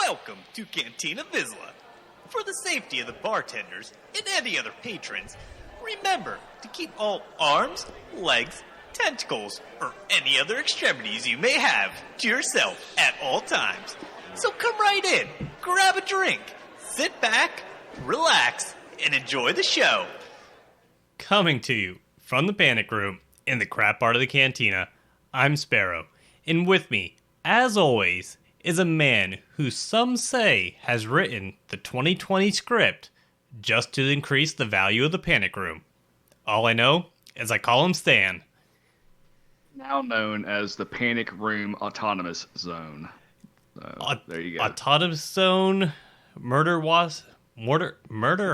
Welcome to Cantina Vizsla. For the safety of the bartenders and any other patrons, remember to keep all arms, legs, tentacles, or any other extremities you may have to yourself at all times. So come right in, grab a drink, sit back, relax, and enjoy the show. Coming to you from the Panic Room in the crap part of the cantina, I'm Sparrow, and with me, as always, is a man who some say has written the 2020 script just to increase the value of the Panic Room. All I know is I call him Stan. Now known as the Panic Room Autonomous Zone. So, there you go. Autonomous Zone, Murder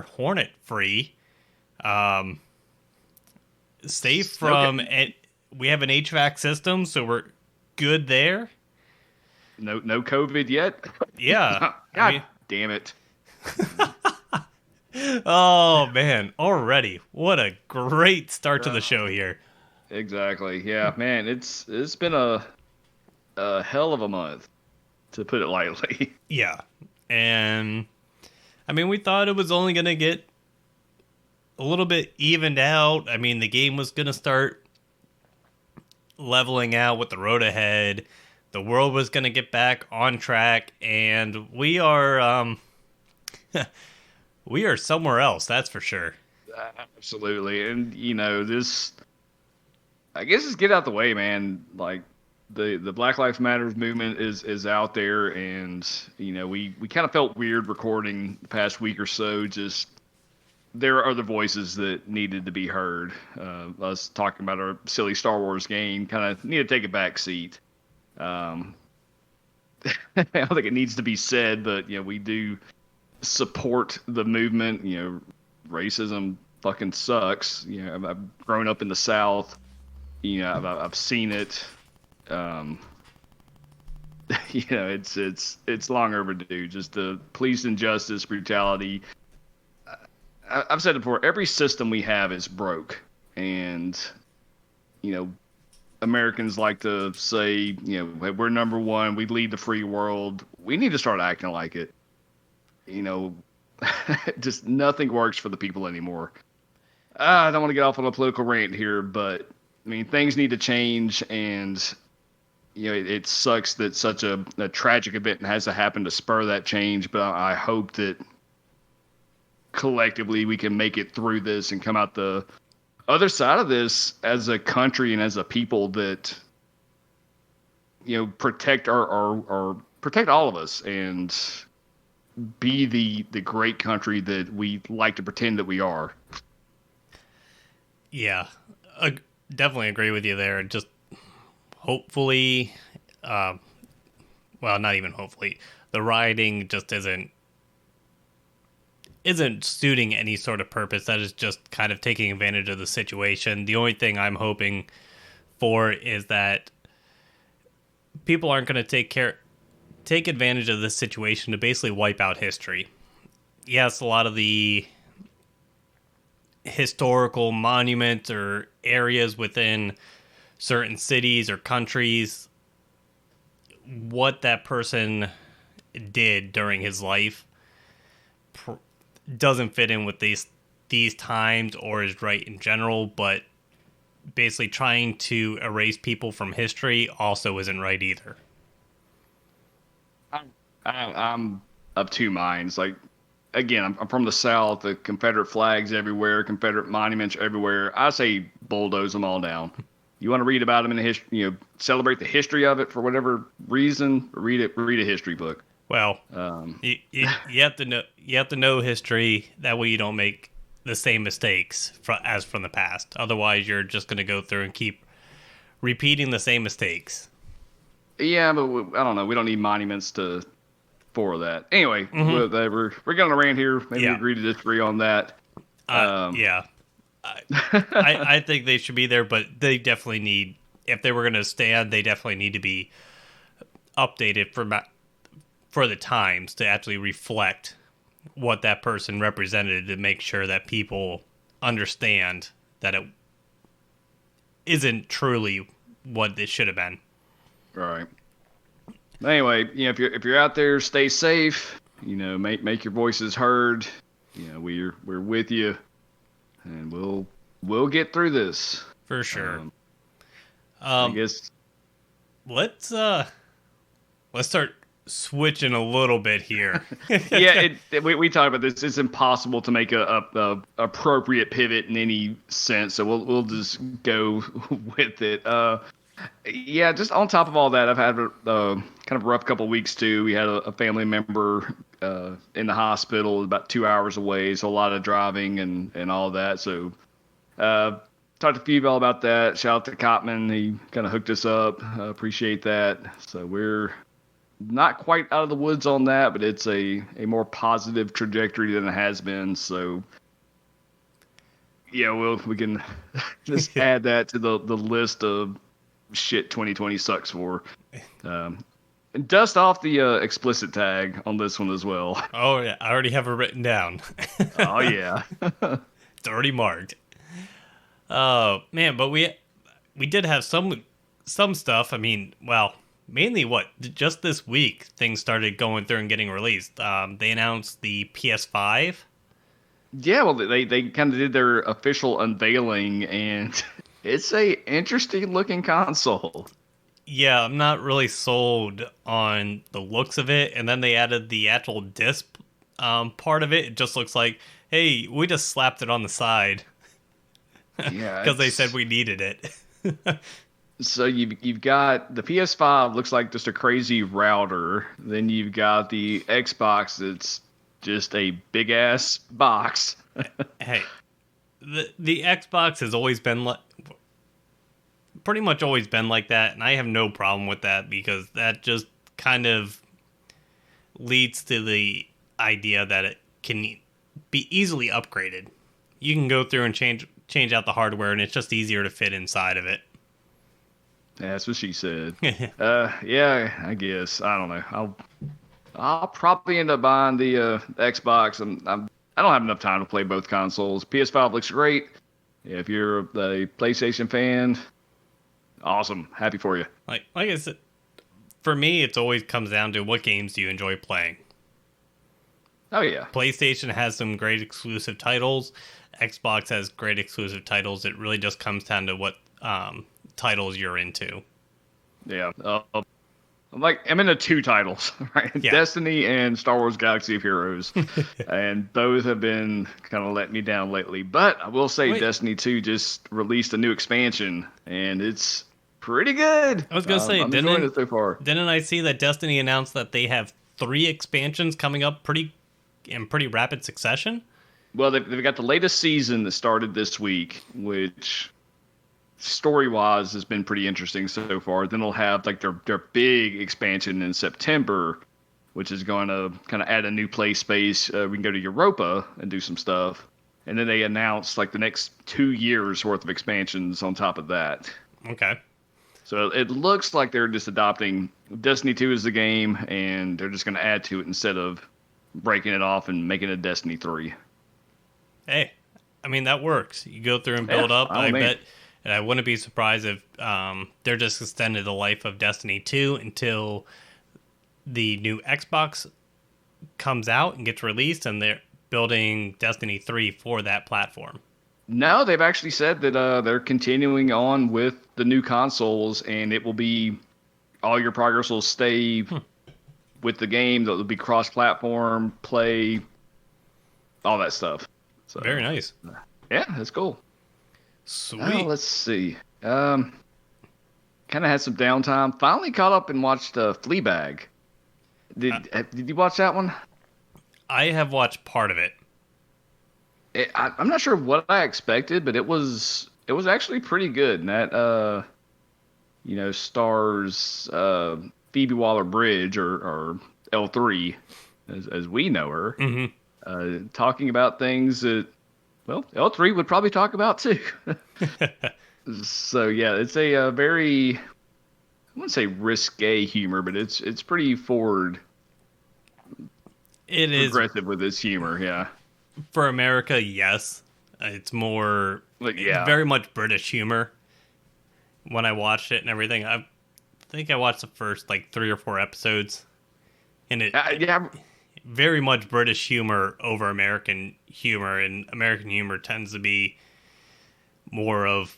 Hornet Free. Safe from... We have an HVAC system, so we're good there. No COVID yet? Yeah. God damn it. Oh, man. Already. What a great start to the show here. Exactly. Yeah, man, it's been a hell of a month, to put it lightly. Yeah. And, I mean, we thought it was only going to get a little bit evened out. I mean, the game was going to start leveling out with the road ahead. The world was going to get back on track, and we are we are somewhere else, that's for sure. Absolutely. And, you know, this, I guess, just get out the way, man. Like, the Black Lives Matters movement is out there, and, you know, we kind of felt weird recording the past week or so. Just, there are other voices that needed to be heard. Us talking about our silly Star Wars game kind of need to take a back seat. I don't think it needs to be said, but, you know, we do support the movement. You know, racism fucking sucks. You know, I've grown up in the South. You know, I've seen it. You know, it's long overdue. Just the police injustice, brutality. I've said it before. Every system we have is broke, and, you know, Americans like to say, you know, we're number one, we lead the free world. We need to start acting like it. You know, just nothing works for the people anymore. I don't want to get off on a political rant here, but, I mean, things need to change, and, you know, it sucks that such a tragic event has to happen to spur that change, but I hope that collectively we can make it through this and come out the other side of this as a country and as a people that, you know, protect our protect all of us and be the great country that we like to pretend that we are. Yeah, definitely agree with you there. Just hopefully, well, not even hopefully, the rioting just isn't suiting any sort of purpose. That is just kind of taking advantage of the situation. The only thing I'm hoping for is that people aren't going to take advantage of this situation to basically wipe out history. Yes, a lot of the historical monuments or areas within certain cities or countries, what that person did during his life doesn't fit in with these times or is right in general, but basically trying to erase people from history also isn't right either. I'm of two minds. Like, again, I'm from the South. The Confederate flags everywhere, Confederate monuments everywhere. I say bulldoze them all down. You want to read about them in the history, you know, celebrate the history of it for whatever reason. Read a history book. Well, you have to know history. That way you don't make the same mistakes as from the past. Otherwise, you're just going to go through and keep repeating the same mistakes. Yeah, but I don't know. We don't need monuments for that. Anyway, we're going to rant here. Maybe we agree to disagree on that. Yeah. I think they should be there, but they definitely need, if they were going to stand, they definitely need to be updated for the times to actually reflect what that person represented, to make sure that people understand that it isn't truly what it should have been. Right. Anyway, if you're out there, stay safe. Make your voices heard. We're with you, and we'll get through this For sure. I guess. Let's start switching a little bit here. Yeah, we talked about this. It's impossible to make a appropriate pivot in any sense, so we'll just go with it. Yeah, just on top of all that, I've had a kind of rough couple weeks too. We had a family member in the hospital about 2 hours away, so a lot of driving and all that. So talked to a few people about that. Shout out to Cotman. He kind of hooked us up. Appreciate that. So we're not quite out of the woods on that, but it's a more positive trajectory than it has been. So yeah, we can just add that to the list of shit 2020 sucks for. And dust off the explicit tag on this one as well. Oh yeah, I already have it written down. Oh yeah. It's already marked. Oh man, but we did have some stuff. I mean, well, mainly just this week things started going through and getting released. They announced the PS5. Yeah, well, they kind of did their official unveiling, and it's a interesting looking console. Yeah, I'm not really sold on the looks of it, and then they added the actual disc part of it. It just looks like, hey, we just slapped it on the side. Yeah, because they said we needed it. So you've got the PS5 looks like just a crazy router. Then you've got the Xbox. It's just a big ass box. Hey, the Xbox has always been pretty much always been like that, and I have no problem with that because that just kind of leads to the idea that it can be easily upgraded. You can go through and change out the hardware, and it's just easier to fit inside of it. That's what she said. Yeah, I guess. I don't know. I'll probably end up buying the Xbox. I don't have enough time to play both consoles. PS5 looks great. If you're a PlayStation fan, awesome. Happy for you. Like I said, for me, it always comes down to what games do you enjoy playing. Oh yeah. PlayStation has some great exclusive titles. Xbox has great exclusive titles. It really just comes down to what titles you're into. Yeah. I'm into 2 titles, right? Yeah. Destiny and Star Wars Galaxy of Heroes. And both have been kind of letting me down lately. But I will say Destiny 2 just released a new expansion, and it's pretty good. I was going to say, I'm enjoying it so far. Didn't I see that Destiny announced that they have 3 expansions coming up in pretty rapid succession? Well, they've got the latest season that started this week, which story-wise has been pretty interesting so far. Then they'll have like their big expansion in September, which is going to kind of add a new play space. We can go to Europa and do some stuff. And then they announced like the next 2 years worth of expansions on top of that. Okay. So it looks like they're just adopting Destiny 2 as the game, and they're just going to add to it instead of breaking it off and making it Destiny 3. Hey, I mean, that works. You go through and build up. I bet, and I wouldn't be surprised if they're just extended the life of Destiny 2 until the new Xbox comes out and gets released, and they're building Destiny 3 for that platform. No, they've actually said that they're continuing on with the new consoles, and it will be all your progress will stay with the game. That will be cross-platform, play, all that stuff. So, very nice. Yeah, that's cool. Sweet. Let's see. Kind of had some downtime. Finally caught up and watched Fleabag. Did you watch that one? I have watched part of it. I'm not sure what I expected, but it was actually pretty good. And that stars Phoebe Waller-Bridge or L3 as we know her. Mm-hmm. Talking about things that, well, L3 would probably talk about too. So yeah, it's a very, I wouldn't say risque humor, but it's pretty forward. It is progressive with its humor, yeah. For America, yes, it's more very much British humor. When I watched it and everything, think I watched the first like 3 or 4 episodes, and it Yeah, very much British humor over American humor, and American humor tends to be more of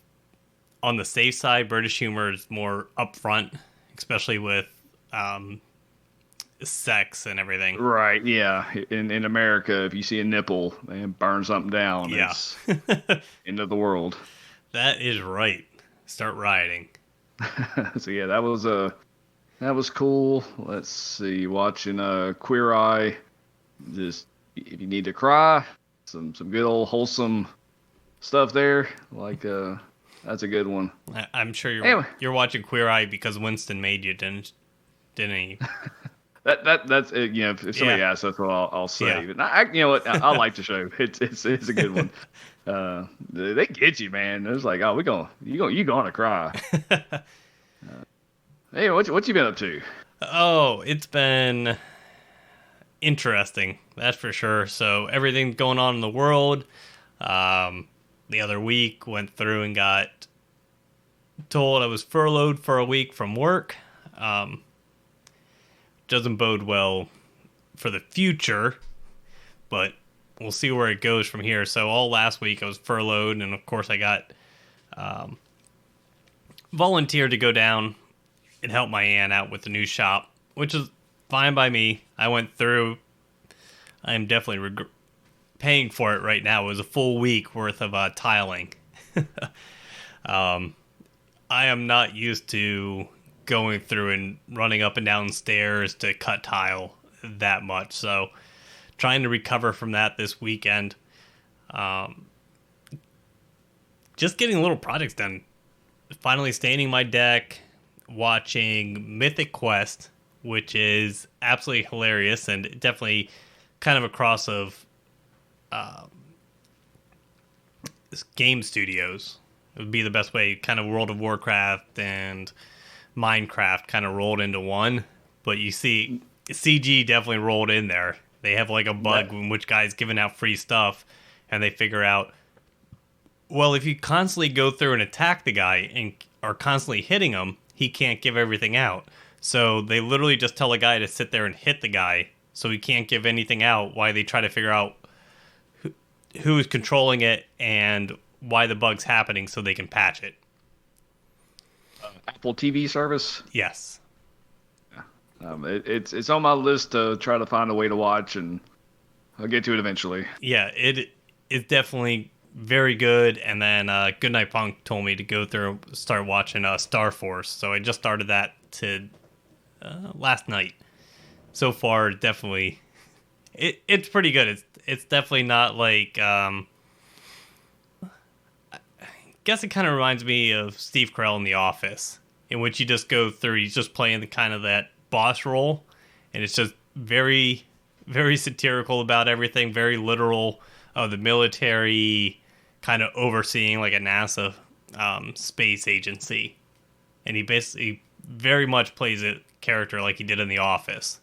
on the safe side. British humor is more upfront, especially with sex and everything. right. Yeah, in America, if you see a nipple and burn something down, Yeah. it's end of the world. That is right. Start rioting. So yeah, that was cool. Let's see, watching Queer Eye. Just if you need to cry, some good old wholesome stuff there. Like that's a good one. I'm sure Anyway. you're watching Queer Eye because Winston made you, didn't he? That's it. You know, if somebody Yeah. asks, that's what I'll say. Yeah. But you know what? I like the show. It's a good one. They get you, man. It's like, oh, you gonna cry. Hey, what you been up to? Oh, it's been interesting, that's for sure. So everything going on in the world. The other week went through and got told I was furloughed for a week from work. Doesn't bode well for the future, but we'll see where it goes from here. So all last week I was furloughed, and of course I got volunteered to go down and help my aunt out with the new shop, which is fine by me. I went through. I am definitely paying for it right now. It was a full week worth of tiling. I am not used to going through and running up and down stairs to cut tile that much. So trying to recover from that this weekend. Just getting little projects done. Finally staining my deck, watching Mythic Quest, which is absolutely hilarious and definitely kind of a cross of game studios. It would be the best way, kind of World of Warcraft and Minecraft kind of rolled into one. But you see, CG definitely rolled in there. They have like a bug in which guy's giving out free stuff, and they figure out, well, if you constantly go through and attack the guy and are constantly hitting him, he can't give everything out. So they literally just tell a guy to sit there and hit the guy so he can't give anything out, while they try to figure out who is controlling it and why the bug's happening so they can patch it. Apple TV service. Yes. It's on my list to try to find a way to watch, and I'll get to it eventually. Yeah, it is definitely very good. And then GoodNightPunk told me to go through and start watching Star Force. So I just started that last night. So far, definitely, it's pretty good. It's definitely not like, I guess it kind of reminds me of Steve Carell in The Office, in which you just go through, he's just playing the kind of that boss role, and it's just very, very satirical about everything, very literal of the military, kind of overseeing like a NASA space agency. And he basically very much plays a character like he did in The Office.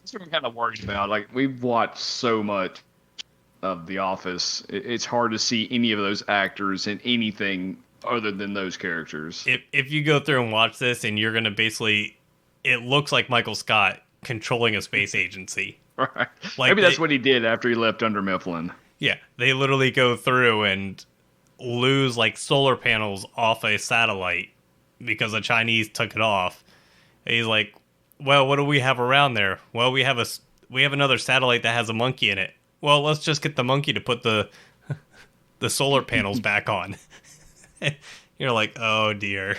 That's what I'm kind of worried about. Like, we've watched so much of The Office. It's hard to see any of those actors in anything other than those characters. If you go through and watch this, and you're going to basically, it looks like Michael Scott controlling a space agency. Right. Like Maybe that's what he did after he left Under Mifflin. Yeah, they literally go through and lose like solar panels off a satellite because the Chinese took it off. And he's like, well, what do we have around there? Well, we have another satellite that has a monkey in it. Well, let's just get the monkey to put the solar panels back on. You're like, oh dear.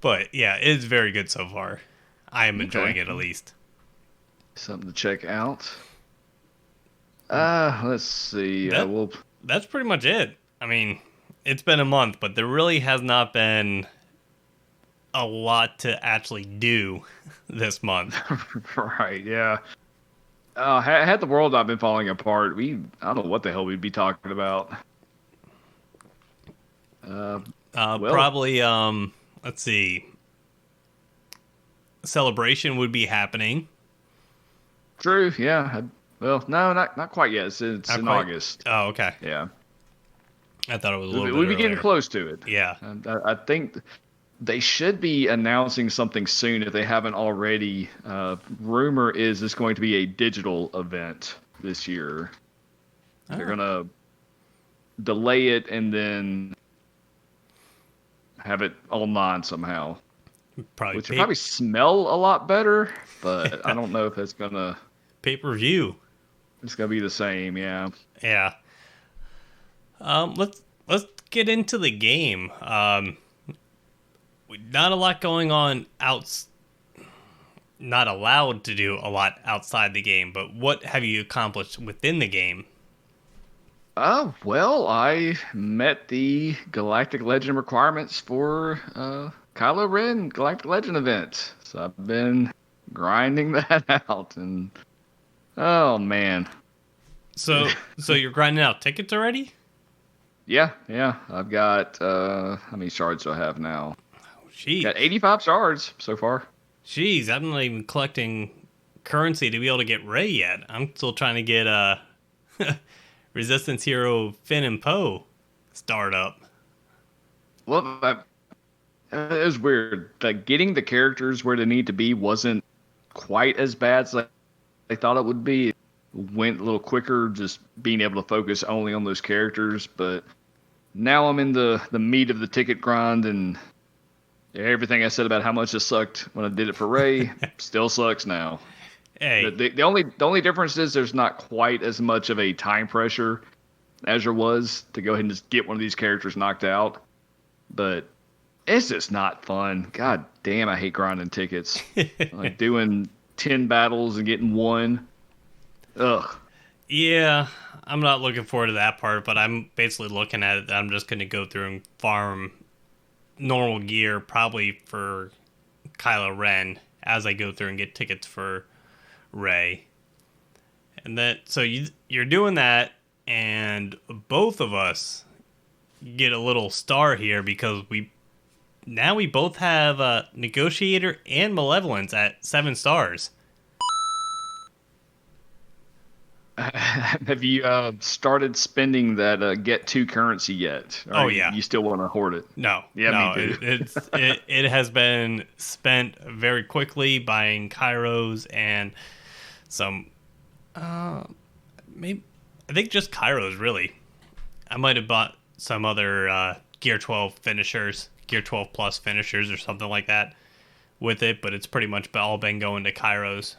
But yeah, it's very good so far. I am enjoying it, at least. Something to check out. Let's see. That's pretty much it. I mean, it's been a month, but there really has not been a lot to actually do this month. Right, yeah. Had the world not been falling apart, I don't know what the hell we'd be talking about. Probably, let's see. Celebration would be happening. True, yeah. Well, no, not quite yet. It's in August. Oh, okay. Yeah. I thought it was a little bit We'd be getting earlier. close to it. Yeah. I think They should be announcing something soon if they haven't already. Rumor is it's going to be a digital event this year. They're gonna delay it and then have it online somehow. Which would probably smell a lot better, but I don't know if it's gonna pay-per-view. It's gonna be the same, yeah. Yeah. Let's get into the game. Not a lot going on not allowed to do a lot outside the game, but what have you accomplished within the game? Well, I met the Galactic Legend requirements for Kylo Ren Galactic Legend event. So I've been grinding that out, and oh man. So you're grinding out tickets already? Yeah. I've got how many shards do I have now? Jeez. Got 85 shards so far. Jeez, I'm not even collecting currency to be able to get Rey yet. I'm still trying to get Resistance Hero Finn and Poe start up. Well, it was weird. Like, getting the characters where they need to be wasn't quite as bad as I thought it would be. It went a little quicker, just being able to focus only on those characters. But now I'm in the meat of the ticket grind, and everything I said about how much it sucked when I did it for Rey still sucks now. Hey, the only difference is there's not quite as much of a time pressure as there was to go ahead and just get one of these characters knocked out. But it's just not fun. God damn, I hate grinding tickets. Like doing 10 battles and getting one. Ugh. Yeah, I'm not looking forward to that part, but I'm basically looking at it that I'm just going to go through and farm normal gear, probably for Kylo Ren, as I go through and get tickets for Rey. And so you're doing that, and both of us get a little star here because we both have Negotiator and Malevolence at 7 stars. Have you started spending that get 2 currency yet? Or yeah. You still want to hoard it? No. Yeah, no, me too. It has been spent very quickly buying Kairos and some maybe I think just Kairos, really. I might have bought some other Gear 12 finishers, Gear 12 plus finishers or something like that with it, but it's pretty much all been going to Kairos.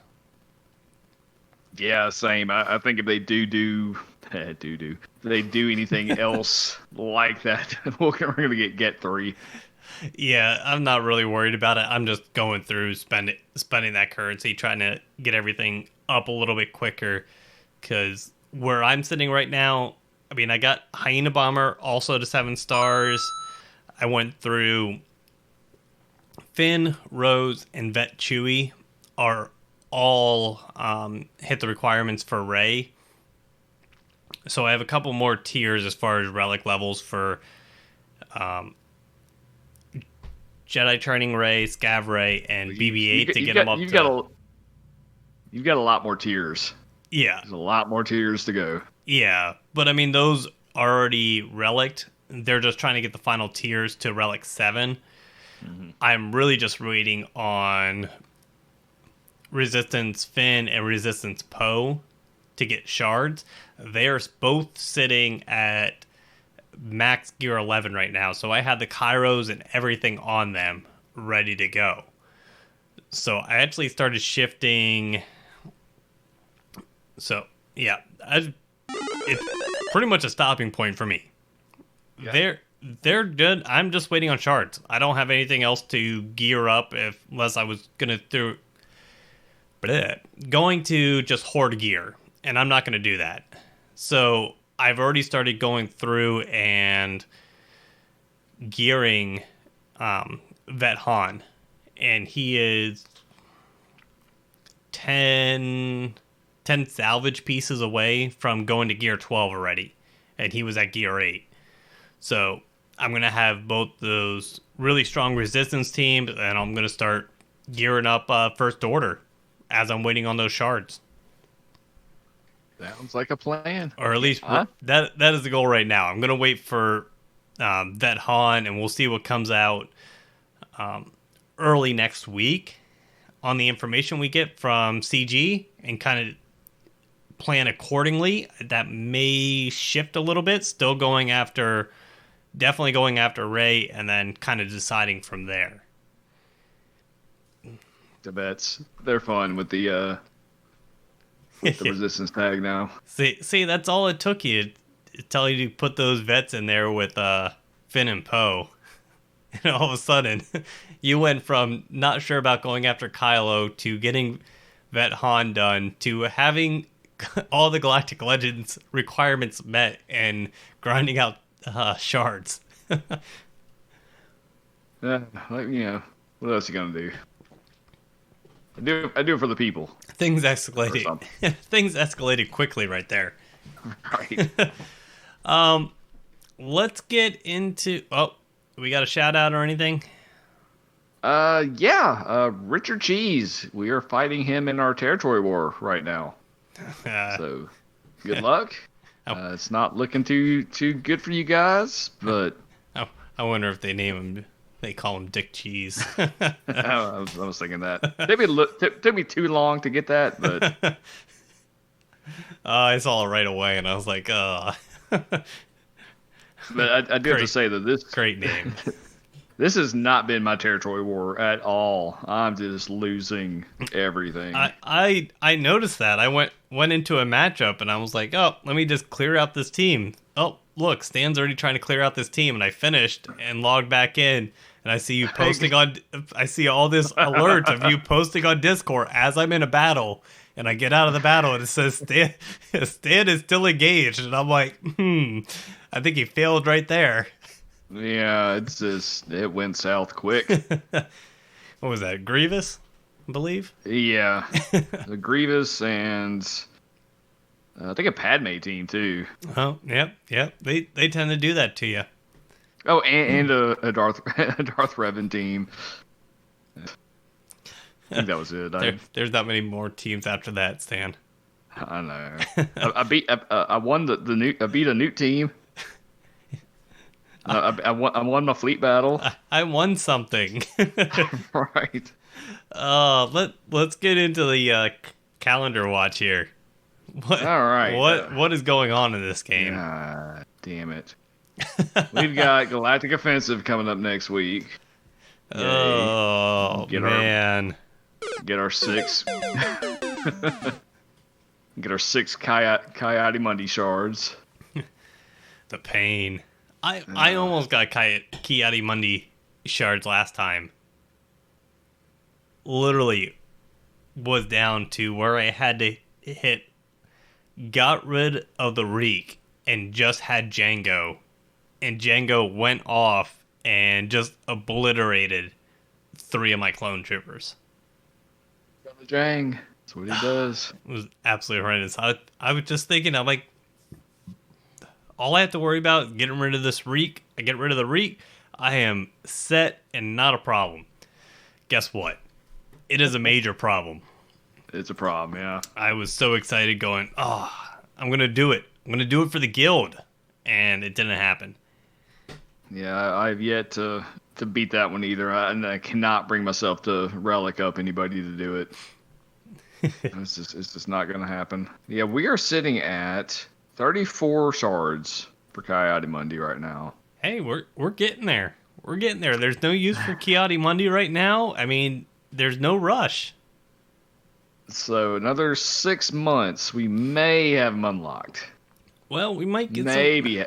Yeah, same. I think if they do anything else like that, we're going to get 3. Yeah, I'm not really worried about it. I'm just going through spending that currency, trying to get everything up a little bit quicker. Because where I'm sitting right now, I mean, I got Hyena Bomber also to 7 stars. I went through Finn, Rose, and Vet Chewie are all hit the requirements for Rey. So I have a couple more tiers as far as relic levels for Jedi Training Rey, Scav Rey, and BB-8 to get them up to... You've got a lot more tiers. Yeah. There's a lot more tiers to go. Yeah, but I mean, those are already relicked. They're just trying to get the final tiers to Relic 7. Mm-hmm. I'm really just waiting on Resistance Finn and Resistance Poe to get shards. They're both sitting at max gear 11 right now, so I had the Kairos and everything on them ready to go. So I actually started shifting. So yeah, it's pretty much a stopping point for me. Yeah. They're good. I'm just waiting on shards. I don't have anything else to gear up unless I was going to just hoard gear, and I'm not going to do that. So I've already started going through and gearing Vet Han, and he is 10 salvage pieces away from going to gear 12 already, and he was at gear 8. So I'm going to have both those really strong resistance teams, and I'm going to start gearing up First Order as I'm waiting on those shards. Sounds like a plan. Or at least that is the goal right now. I'm going to wait for Vet Han, and we'll see what comes out early next week on the information we get from CG and kind of plan accordingly. That may shift a little bit, definitely going after Rey, and then kind of deciding from there. The bets, they're fun with the resistance tag now. See, that's all it took you to tell you to put those vets in there with Finn and Poe. And all of a sudden, you went from not sure about going after Kylo to getting Vet Han done to having all the Galactic Legends requirements met and grinding out shards. What else you gonna do? I do it for the people. Things escalated. Things escalated quickly right there. Right. Let's get into. Oh, we got a shout out or anything? Richard Cheese. We are fighting him in our territory war right now. So, good luck. It's not looking too good for you guys, but I wonder if they name him. They call him Dick Cheese. I was thinking that. Took me too long to get that, but I saw it right away, and I was like, But I do have to say that this great name. This has not been my territory war at all. I'm just losing everything. I noticed that. I went into a matchup and I was like, oh, let me just clear out this team. Oh, look, Stan's already trying to clear out this team, and I finished and logged back in. And I see you posting I see all this alert of you posting on Discord as I'm in a battle. And I get out of the battle and it says Stan is still engaged. And I'm like, I think he failed right there. Yeah, it went south quick. What was that, Grievous, I believe? Yeah, the Grievous and I think a Padme team too. Oh, yep. They tend to do that to you. Oh, and a Darth Revan team. I think that was it. There's not many more teams after that, Stan. I know. I beat a Newt team. I won my fleet battle. I won something. Right. Let's get into the calendar watch here. All right. What is going on in this game? Damn it. We've got Galactic Offensive coming up next week. Yay. Oh, man. Get our 6. Get our 6 Coyote Mundi shards. The pain. I almost got Coyote Mundi shards last time. Literally was down to where I had to got rid of the Reek and just had Django. And Django went off and just obliterated 3 of my clone troopers. Jang. That's what he does. It was absolutely horrendous. I was just thinking, I'm like, all I have to worry about is getting rid of this Reek. I get rid of the Reek, I am set and not a problem. Guess what? It is a major problem. It's a problem, yeah. I was so excited going, I'm going to do it. I'm going to do it for the guild. And it didn't happen. Yeah, I've yet to beat that one either. And I cannot bring myself to relic up anybody to do it. It's just not going to happen. Yeah, we are sitting at 34 shards for Coyote Mundi right now. Hey, we're getting there. We're getting there. There's no use for Coyote Mundi right now. I mean, there's no rush. So another 6 months, we may have them unlocked. Well, we might get maybe.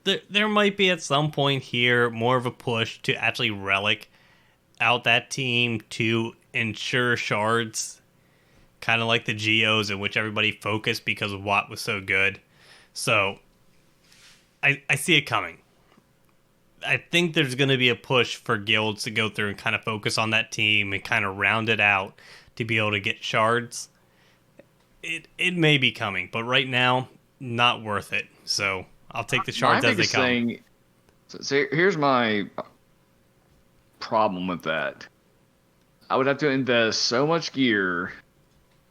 There might be at some point here more of a push to actually relic out that team to ensure shards, kind of like the Geos in which everybody focused because Watt was so good. So I see it coming. I think there's going to be a push for guilds to go through and kind of focus on that team and kind of round it out to be able to get shards. It may be coming, but right now, not worth it. So I'll take the shards as they come. So here's my problem with that. I would have to invest so much gear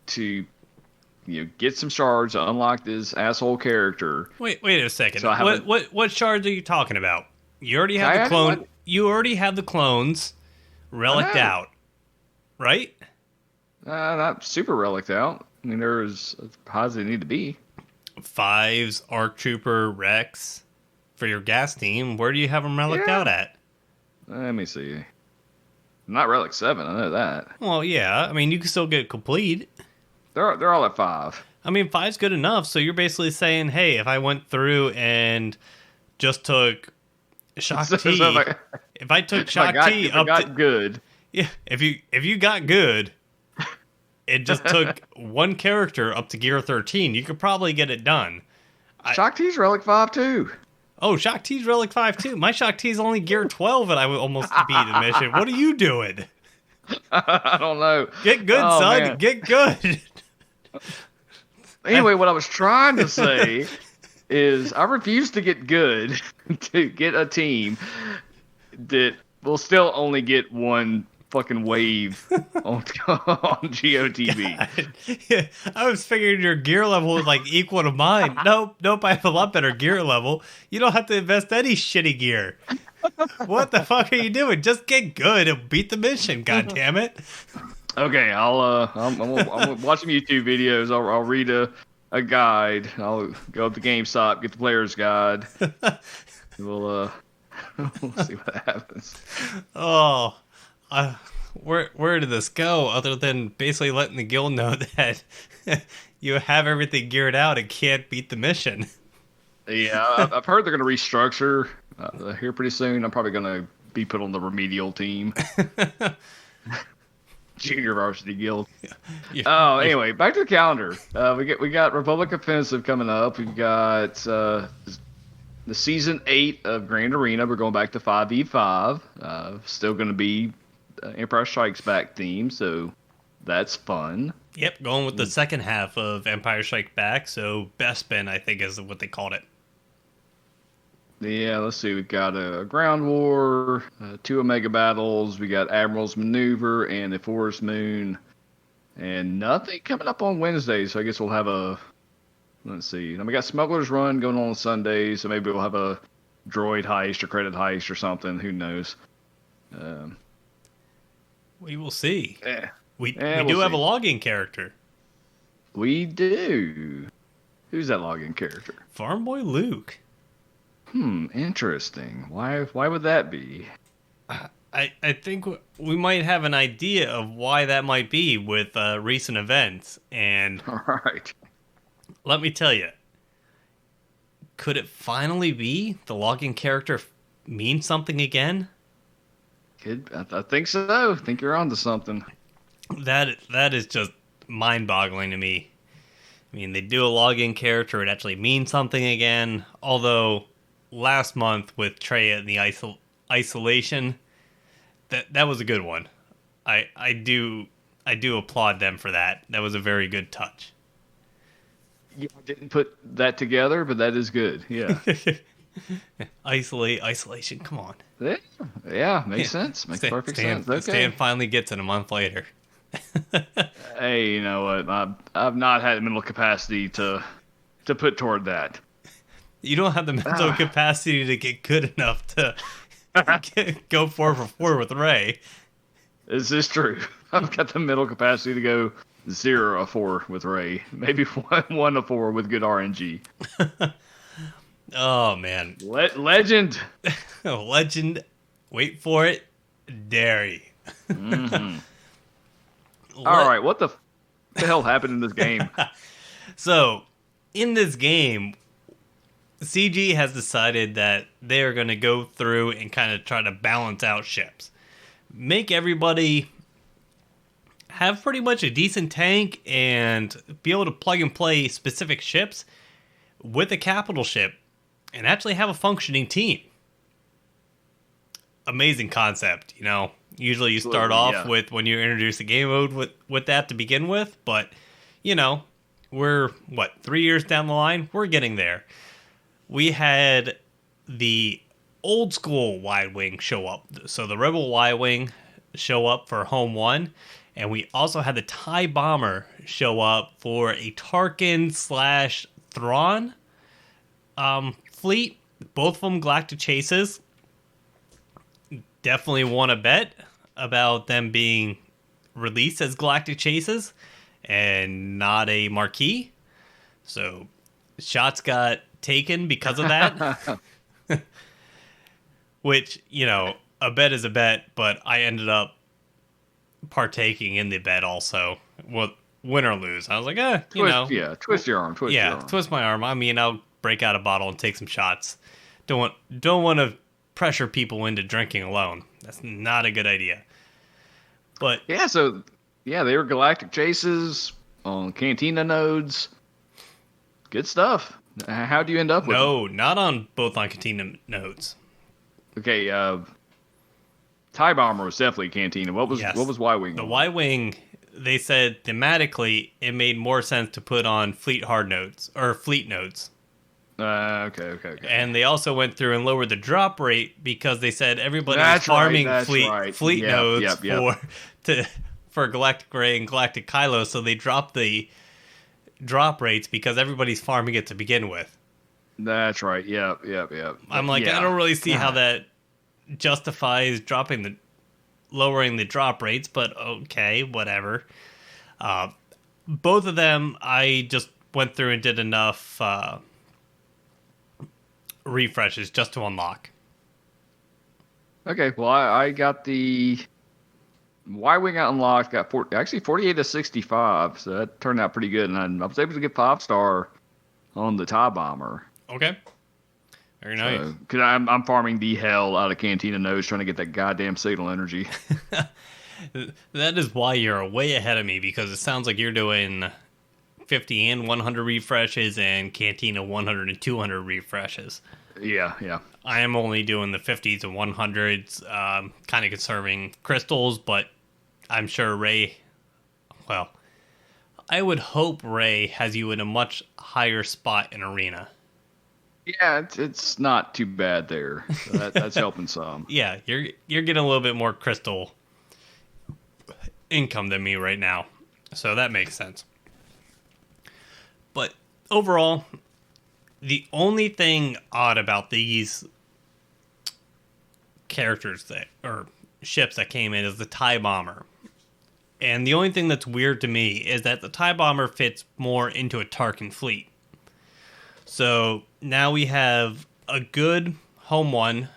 to get some shards to unlock this asshole character. Wait a second. So what shards are you talking about? You already have the clone. you already have the clones relicked out, right? Not super relicked out. I mean, they're as high as they need to be. 5's ARC Trooper Rex for your gas team. Where do you have them relicked out at? Let me see. Not Relic 7, I know that. Well, yeah. I mean, you can still get complete. They're all at 5. I mean, 5's good enough. So you're basically saying, hey, if I went through and just took Shock T, if I took Shock T up to good, yeah, if you got good, it just took one character up to Gear 13. You could probably get it done. Shock T's Relic 5 too. Oh, Shock T's Relic 5 too. My Shock T's only Gear 12 and I would almost beat the mission. What are you doing? I don't know. Get good, son. Man. Get good. Anyway, what I was trying to say is I refuse to get good to get a team that will still only get one fucking wave on GOTV. Yeah, I was figuring your gear level was like equal to mine. Nope, I have a lot better gear level. You don't have to invest any shitty gear. What the fuck are you doing? Just get good and beat the mission, god damn it. Okay, I'm gonna watch some YouTube videos. I'll read a guide. I'll go up to GameStop, get the player's guide. We'll see what happens. Oh, where did this go? Other than basically letting the guild know that you have everything geared out and can't beat the mission. Yeah, I've heard they're gonna restructure here pretty soon. I'm probably gonna be put on the remedial team. Junior Varsity Guild. Anyway, back to the calendar. We got Republic Offensive coming up. We've got the season 8 of Grand Arena. We're going back to 5v5. Still going to be Empire Strikes Back theme, so that's fun. Yep, going with the second half of Empire Strikes Back. So Bespin, I think, is what they called it. Yeah, let's see. We've got a Ground War, 2 Omega Battles. We got Admiral's Maneuver and the Forest Moon. And nothing coming up on Wednesday, so I guess we'll have a... Let's see. Then we got Smuggler's Run going on Sunday, so maybe we'll have a droid heist or credit heist or something. Who knows? We will see. Yeah. We do have a login character. We do. Who's that login character? Farm Boy Luke. Interesting. Why would that be? I think we might have an idea of why that might be with recent events. And all right, let me tell you, could it finally be the login character mean something again? I think so. I think you're onto something. That is just mind-boggling to me. I mean, they do a login character, it actually means something again. Although last month with Trey in the isolation, that was a good one. I do applaud them for that. That was a very good touch. Yeah, I didn't put that together, but that is good. Yeah. Isolation. Come on. Yeah, makes sense. Makes perfect sense. Okay. Stan finally gets it a month later. Hey, you know what? I've not had mental capacity to put toward that. You don't have the mental capacity to get good enough to go 4 for 4 with Ray. This is true. I've got the mental capacity to go 0 of 4 with Ray. Maybe 1 of 4 with good RNG. Oh, man. Legend. Legend. Wait for it. Dairy. Mm-hmm. All right. What the hell happened in this game? So, in this game, CG has decided that they're going to go through and kind of try to balance out ships. Make everybody have pretty much a decent tank and be able to plug and play specific ships with a capital ship and actually have a functioning team. Amazing concept, you know. Usually you start off with when you introduce a game mode with that to begin with, but, you know, we're, 3 years down the line? We're getting there. We had the old school Wide Wing show up. So the Rebel Wide Wing show up for Home 1, and we also had the TIE Bomber show up for a Tarkin/Thrawn fleet. Both of them Galactic Chases. definitely won a bet about them being released as Galactic Chases and not a marquee. So shots got taken because of that. Which, a bet is a bet, but I ended up partaking in the bet also. Well, win or lose. I was like, twist your arm. Twist your arm. Twist my arm. I mean, I'll break out a bottle and take some shots. Don't want to pressure people into drinking alone. That's not a good idea. But they were Galactic Chases on Cantina nodes. Good stuff. How'd you end up with them? No, not on both on Cantina nodes. Okay, TIE Bomber was definitely Cantina. What was Y-Wing? The Y-Wing, they said thematically it made more sense to put on fleet hard nodes or fleet nodes. Okay. And they also went through and lowered the drop rate because they said everybody was farming fleet nodes for Galactic Ray and Galactic Kylo, so they dropped the drop rates because everybody's farming it to begin with. That's right. Yep. I'm like, I don't really see how that justifies lowering the drop rates, but okay, whatever. Both of them, I just went through and did enough refreshes just to unlock. Okay, well, I got the Y-Wing out unlocked, got 48 to 65, so that turned out pretty good, and I was able to get 5-star on the TIE Bomber. Okay. Very nice. Because I'm farming the hell out of Cantina nodes trying to get that goddamn signal energy. That is why you're way ahead of me, because it sounds like you're doing 50 and 100 refreshes and Cantina 100 and 200 refreshes. Yeah. I am only doing the 50s and 100s, kind of conserving crystals, but I'm sure Ray, well, I would hope Ray has you in a much higher spot in Arena. Yeah, it's not too bad there. So that's helping some. Yeah, you're getting a little bit more crystal income than me right now, so that makes sense. But overall, the only thing odd about these characters or ships that came in is the TIE Bomber. And the only thing that's weird to me is that the TIE Bomber fits more into a Tarkin fleet. So now we have a good Home 1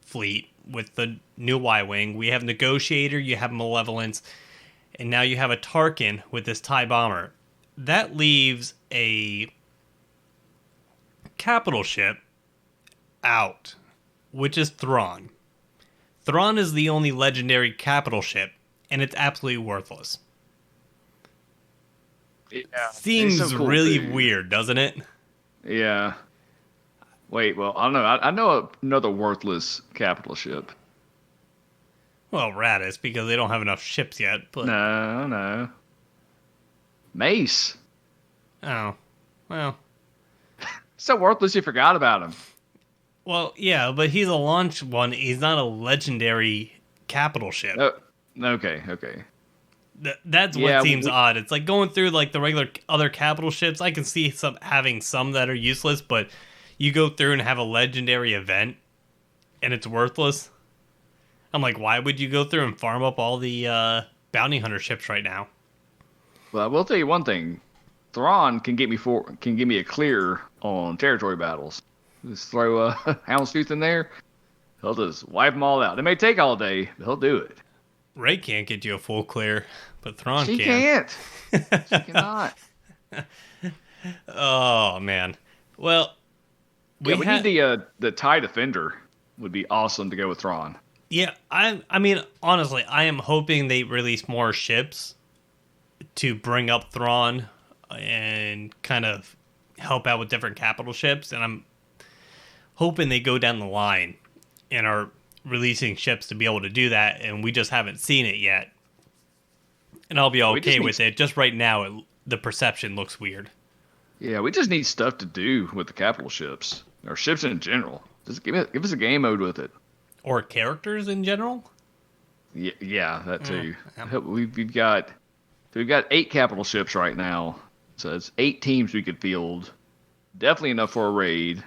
fleet with the new Y-Wing. We have Negotiator, you have Malevolence, and now you have a Tarkin with this TIE Bomber. That leaves a capital ship out, which is Thrawn. Thrawn is the only legendary capital ship, and it's absolutely worthless. Yeah, Seems so cool, really dude. weird, doesn't it? Yeah. Wait, well, I don't know. I know another worthless capital ship. Well, Radis, because they don't have enough ships yet. But No. Mace. Oh, well. So worthless you forgot about him. Well, yeah, but he's a launch one. He's not a legendary capital ship. Okay. That's what seems odd. It's like going through like the regular other capital ships. I can see having some that are useless, but you go through and have a legendary event, and it's worthless. I'm like, why would you go through and farm up all the bounty hunter ships right now? Well, I will tell you one thing. Thrawn can get me a clear on territory battles. Just throw a Houndstooth in there. He'll just wipe them all out. It may take all day, but he'll do it. Ray can't get you a full clear, but Thrawn She can. can't. She cannot. Oh man. Well, we need the TIE Defender. Would be awesome to go with Thrawn. Yeah, I mean, honestly, I am hoping they release more ships to bring up Thrawn and kind of help out with different capital ships, and I'm hoping they go down the line and are releasing ships to be able to do that, and we just haven't seen it yet. And I'll be okay with it. Just right now, the perception looks weird. Yeah, we just need stuff to do with the capital ships, or ships in general. Just give us a game mode with it. Or characters in general? Yeah, that too. Yeah. We've got 8 capital ships right now, so it's 8 teams we could field. Definitely enough for a raid.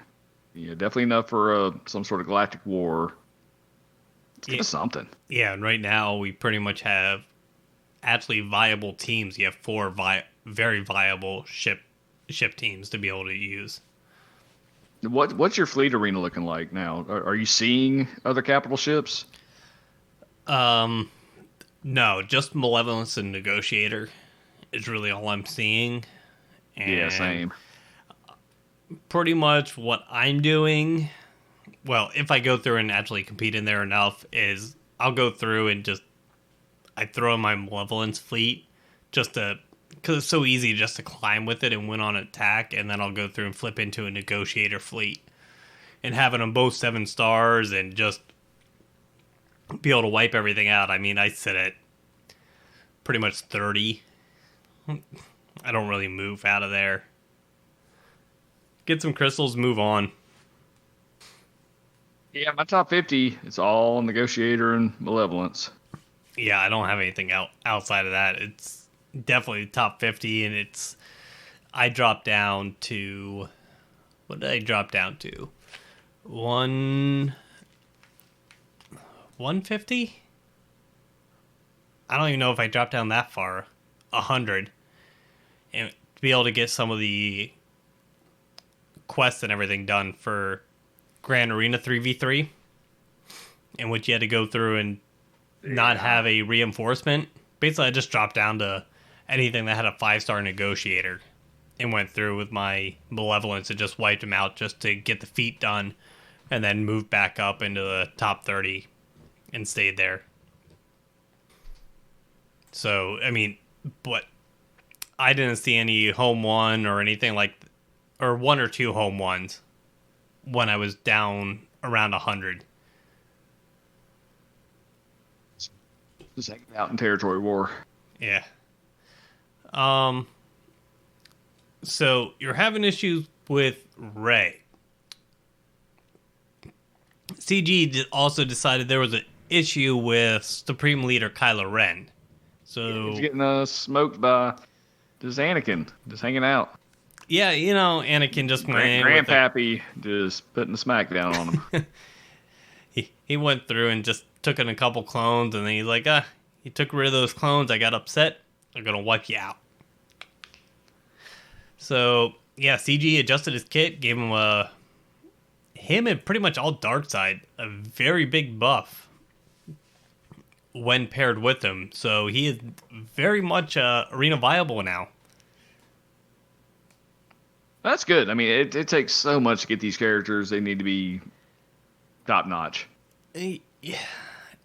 Yeah, definitely enough for some sort of galactic war. Let's get something. Yeah, and right now we pretty much have actually viable teams. You have four very viable ship teams to be able to use. What's your fleet arena looking like now? Are you seeing other capital ships? No, just Malevolence and Negotiator is really all I'm seeing. And Yeah, same. pretty much what I'm doing, well, if I go through and actually compete in there enough, is I'll go through and I throw in my Malevolence fleet just to, because it's so easy just to climb with it and win on attack, and then I'll go through and flip into a Negotiator fleet. And having them both 7 stars and just be able to wipe everything out. I mean, I sit at pretty much 30. I don't really move out of there. Get some crystals, move on. Yeah, my top 50, it's all Negotiator and Malevolence. Yeah, I don't have anything outside of that. It's definitely top 50, and I dropped down to, what did I drop down to? 150? I don't even know if I dropped down that far. 100. And to be able to get some of the quests and everything done for Grand Arena 3v3, in which you had to go through and not have a reinforcement. Basically, I just dropped down to anything that had a 5-star Negotiator and went through with my Malevolence and just wiped them out just to get the feat done, and then moved back up into the top 30 and stayed there. So, I mean, but I didn't see any home one or anything or 1 or 2 home ones when I was down around 100. Just hanging out in territory war. Yeah. So you're having issues with Rey. CG also decided there was an issue with Supreme Leader Kylo Ren. So he's getting smoked by just Anakin, just hanging out. Yeah, Anakin just went in. Grandpappy just putting the smack down on him. he went through and just took in a couple clones, and then he's like, he took rid of those clones. I got upset. I'm going to wipe you out. So, yeah, CG adjusted his kit, gave him him and pretty much all dark side, a very big buff when paired with him. So he is very much arena viable now. That's good. I mean, it takes so much to get these characters. They need to be top notch. Yeah.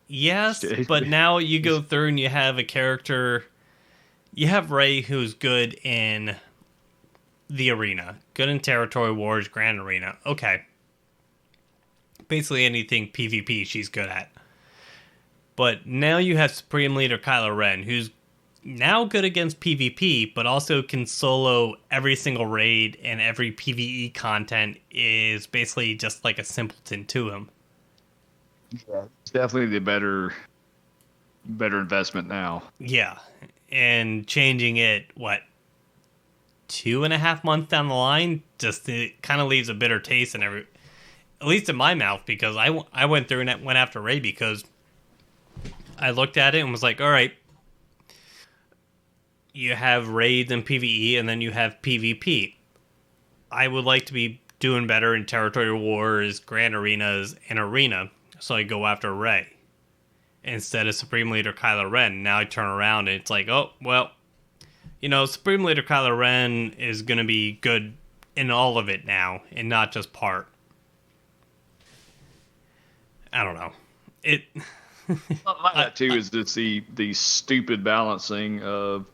Yes, but now you go through and you have a character. You have Rey, who's good in the arena, good in Territory Wars, Grand Arena. Okay. Basically anything PvP she's good at. But now you have Supreme Leader Kylo Ren, who's now good against PvP, but also can solo every single raid, and every PvE content is basically just like a simpleton to him. Yeah, it's definitely the better investment now. Yeah, and changing it, 2.5 months down the line, just it kind of leaves a bitter taste in at least in my mouth, because I went through and went after Rey because I looked at it and was like, all right, you have raids and PvE, and then you have PvP. I would like to be doing better in Territory Wars, Grand Arenas, and Arena, so I go after Rey instead of Supreme Leader Kylo Ren. Now I turn around and it's like, oh, well, Supreme Leader Kylo Ren is going to be good in all of it now, and not just part. I don't know. That too is just the stupid balancing of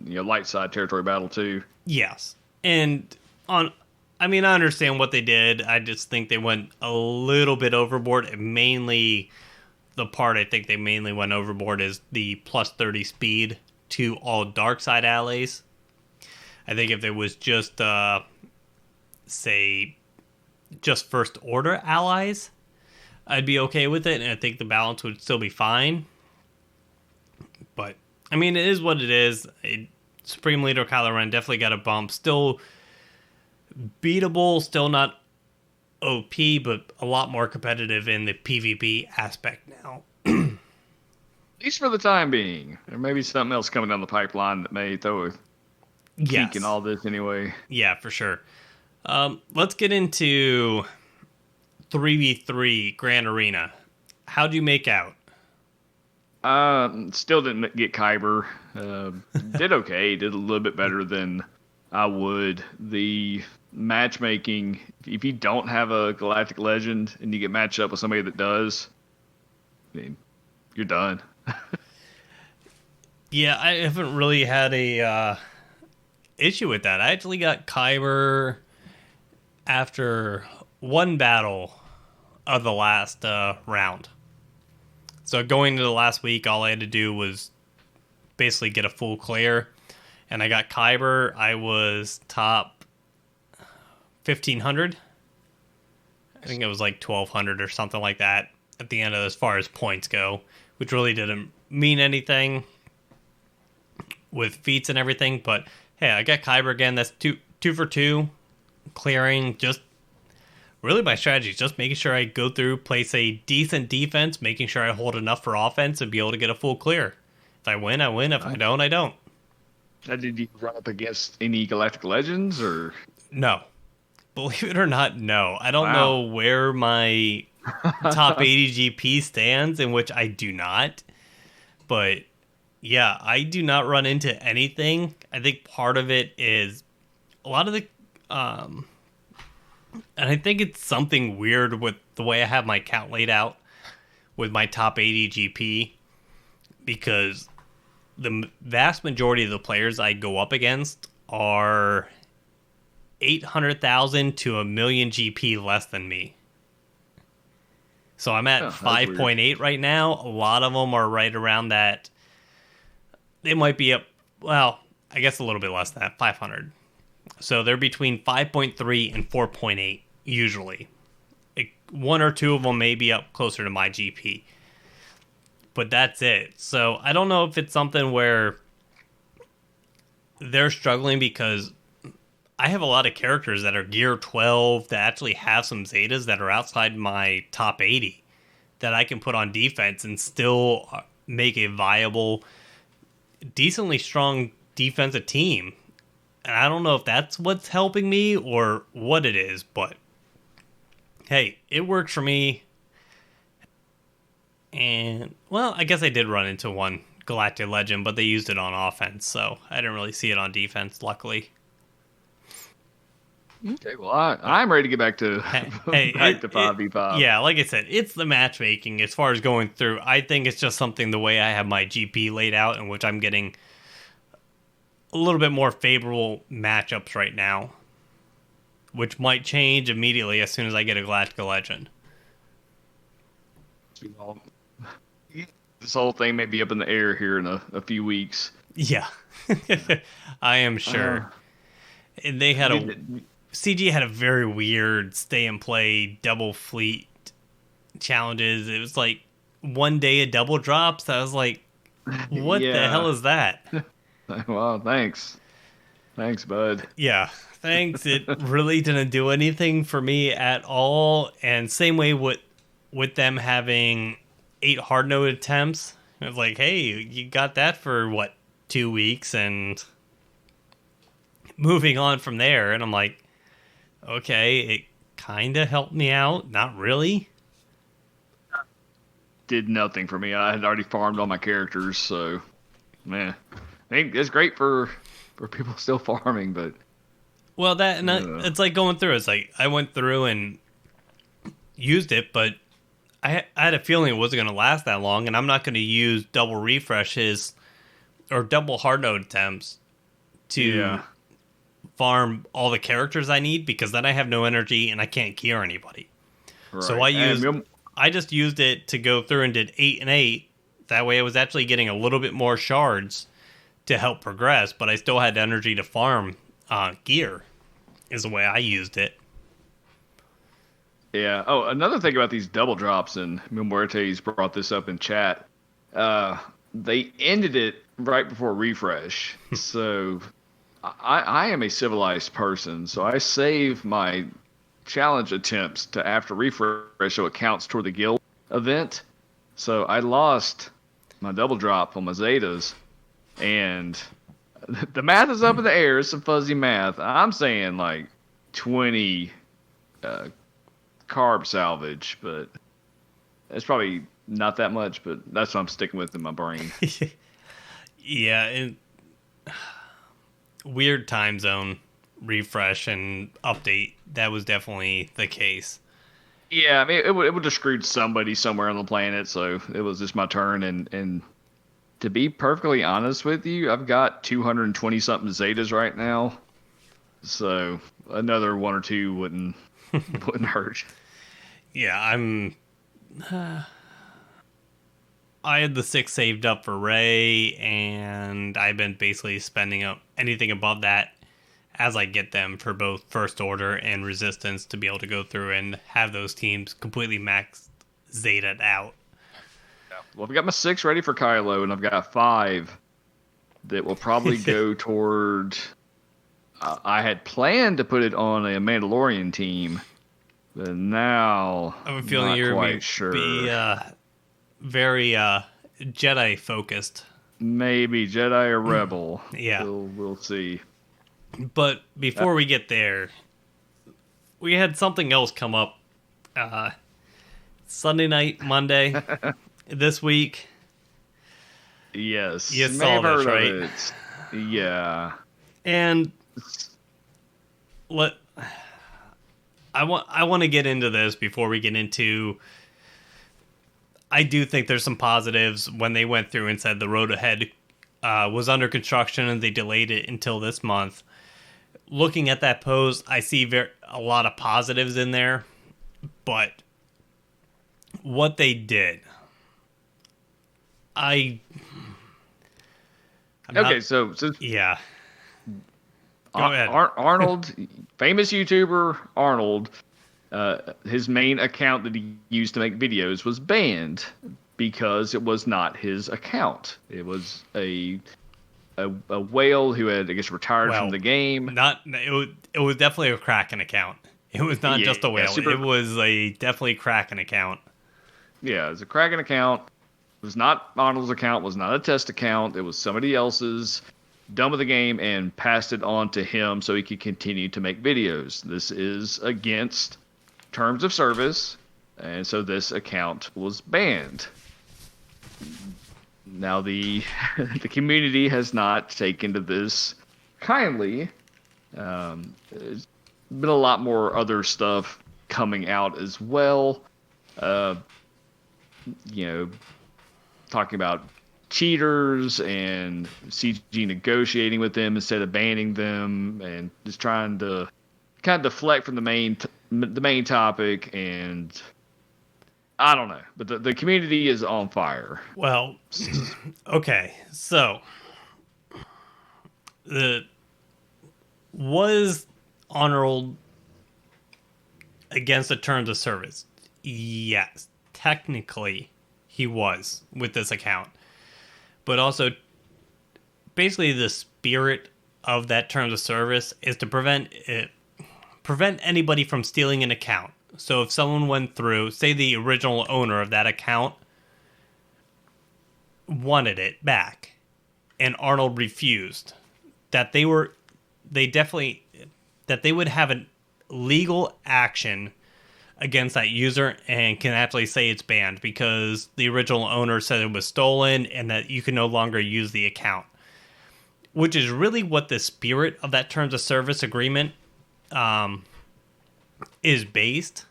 light side territory battle too. Yes, and I understand what they did. I just think they went a little bit overboard. And mainly, the part I think they mainly went overboard is the plus 30 speed to all dark side allies. I think if it was just just first order allies, I'd be okay with it, and I think the balance would still be fine. But it is what it is. Supreme Leader Kylo Ren definitely got a bump. Still beatable, still not OP, but a lot more competitive in the PvP aspect now. At least for the time being. There may be something else coming down the pipeline that may throw a kink in Yes. all this anyway. Yeah, for sure. Let's get into 3v3 Grand Arena. How'd you make out? Still didn't get Kyber. Did okay. Did a little bit better than I would. The matchmaking, if you don't have a Galactic Legend and you get matched up with somebody that does, I mean, you're done. Yeah, I haven't really had a issue with that. I actually got Kyber after one battle of the last round. So going into the last week, all I had to do was basically get a full clear, and I got Kyber. I was top 1,500. I think it was like 1,200 or something like that at the end of as far as points go, which really didn't mean anything with feats and everything. But hey, I got Kyber again. That's two for two, clearing. Just really my strategy is just making sure I go through, place a decent defense, making sure I hold enough for offense and be able to get a full clear. If I win, I win. If I don't, I don't. Did you run up against any Galactic Legends or? No. Believe it or not, no. I don't Wow. know where my top 80 GP stands, in which I do not. But yeah, I do not run into anything. I think part of it is a lot of the and I think it's something weird with the way I have my count laid out with my top 80 GP, because the vast majority of the players I go up against are 800,000 to 1,000,000 GP less than me. So I'm at 5.8 right now. A lot of them are right around that. They might be up, well, I guess a little bit less than that, 500. So they're between 5.3 and 4.8 usually. One or two of them may be up closer to my GP. But that's it. So I don't know if it's something where they're struggling because I have a lot of characters that are gear 12 that actually have some Zetas that are outside my top 80 that I can put on defense and still make a viable, decently strong defensive team. And I don't know if that's what's helping me or what it is, but hey, it works for me. And, well, I guess I did run into one Galactic Legend, but they used it on offense, so I didn't really see it on defense, luckily. Okay, well, I'm ready to get back to back to 5v5. Yeah, like I said, it's the matchmaking as far as going through. I think it's just something the way I have my GP laid out, in which I'm getting a little bit more favorable matchups right now, which might change immediately as soon as I get a Galactic Legend. This whole thing may be up in the air here in a few weeks. Yeah, I am sure. And they had CG had a very weird stay and play double fleet challenges. It was like one day of double drops. I was like, what the hell is that? Well, thanks, bud. Yeah, thanks. It really didn't do anything for me at all. And same way with them having 8 hard node attempts. It was like, hey, you got that for what, 2 weeks, and moving on from there. And I'm like, okay, it kind of helped me out. Not really. Did nothing for me. I had already farmed all my characters, so man, I think it's great for people still farming. But well, that and it's like going through. It's like I went through and used it, but I had a feeling it wasn't going to last that long, and I'm not going to use double refreshes or double hard node attempts to farm all the characters I need, because then I have no energy and I can't gear anybody. Right. So I just used it to go through and did 8 and 8. That way I was actually getting a little bit more shards to help progress, but I still had energy to farm gear, is the way I used it. Yeah. Oh, another thing about these double drops, and Muerte's brought this up in chat. They ended it right before refresh. So I am a civilized person, so I save my challenge attempts to after refresh, so it counts toward the guild event. So I lost my double drop on my Zetas, and the math is up in the air. It's some fuzzy math. I'm saying like 20 carb salvage, but it's probably not that much, but that's what I'm sticking with in my brain. Yeah, weird time zone refresh and update. That was definitely the case. Yeah, I mean, it would have screwed somebody somewhere on the planet, so it was just my turn. And to be perfectly honest with you, I've got 220 something Zetas right now, so another one or two wouldn't hurt. Yeah, I had the 6 saved up for Ray, and I've been basically spending up anything above that as I get them for both First Order and Resistance to be able to go through and have those teams completely maxed Zeta'd out. Yeah. Well, I've got my 6 ready for Kylo, and I've got 5 that will probably go toward... I had planned to put it on a Mandalorian team, but now I'm feeling not you're quite sure. Be very Jedi focused. Maybe Jedi or Rebel. Yeah. We'll see. But before we get there, we had something else come up Sunday night, Monday, this week. Yes. You may saw have this, heard right? of it. Yeah. And I want to get into this before we get into... I do think there's some positives when they went through and said the road ahead was under construction and they delayed it until this month. Looking at that post, I see a lot of positives in there, but what they did, yeah. Go ahead. Arnold, famous YouTuber Arnold, his main account that he used to make videos was banned because it was not his account. It was a whale who had, I guess, retired from the game. It was definitely a Kraken account. It was not just a whale. It was a definitely Kraken account. Yeah, it was a Kraken account. It was not Arnold's account. It was not a test account. It was somebody else's. Done with the game and passed it on to him so he could continue to make videos. This is against terms of service, and so this account was banned. Now the community has not taken to this kindly. There's been a lot more other stuff coming out as well. Talking about cheaters and CG negotiating with them instead of banning them, and just trying to kind of deflect from the main topic. And I don't know, but the community is on fire. Well, okay, so was Arnold against the terms of service? Yes, technically he was with this account. But also, basically the spirit of that terms of service is to prevent anybody from stealing an account. So if someone went through, say the original owner of that account wanted it back, and Arnold refused, that they would have a legal action against that user and can actually say it's banned because the original owner said it was stolen and that you can no longer use the account, which is really what the spirit of that terms of service agreement is based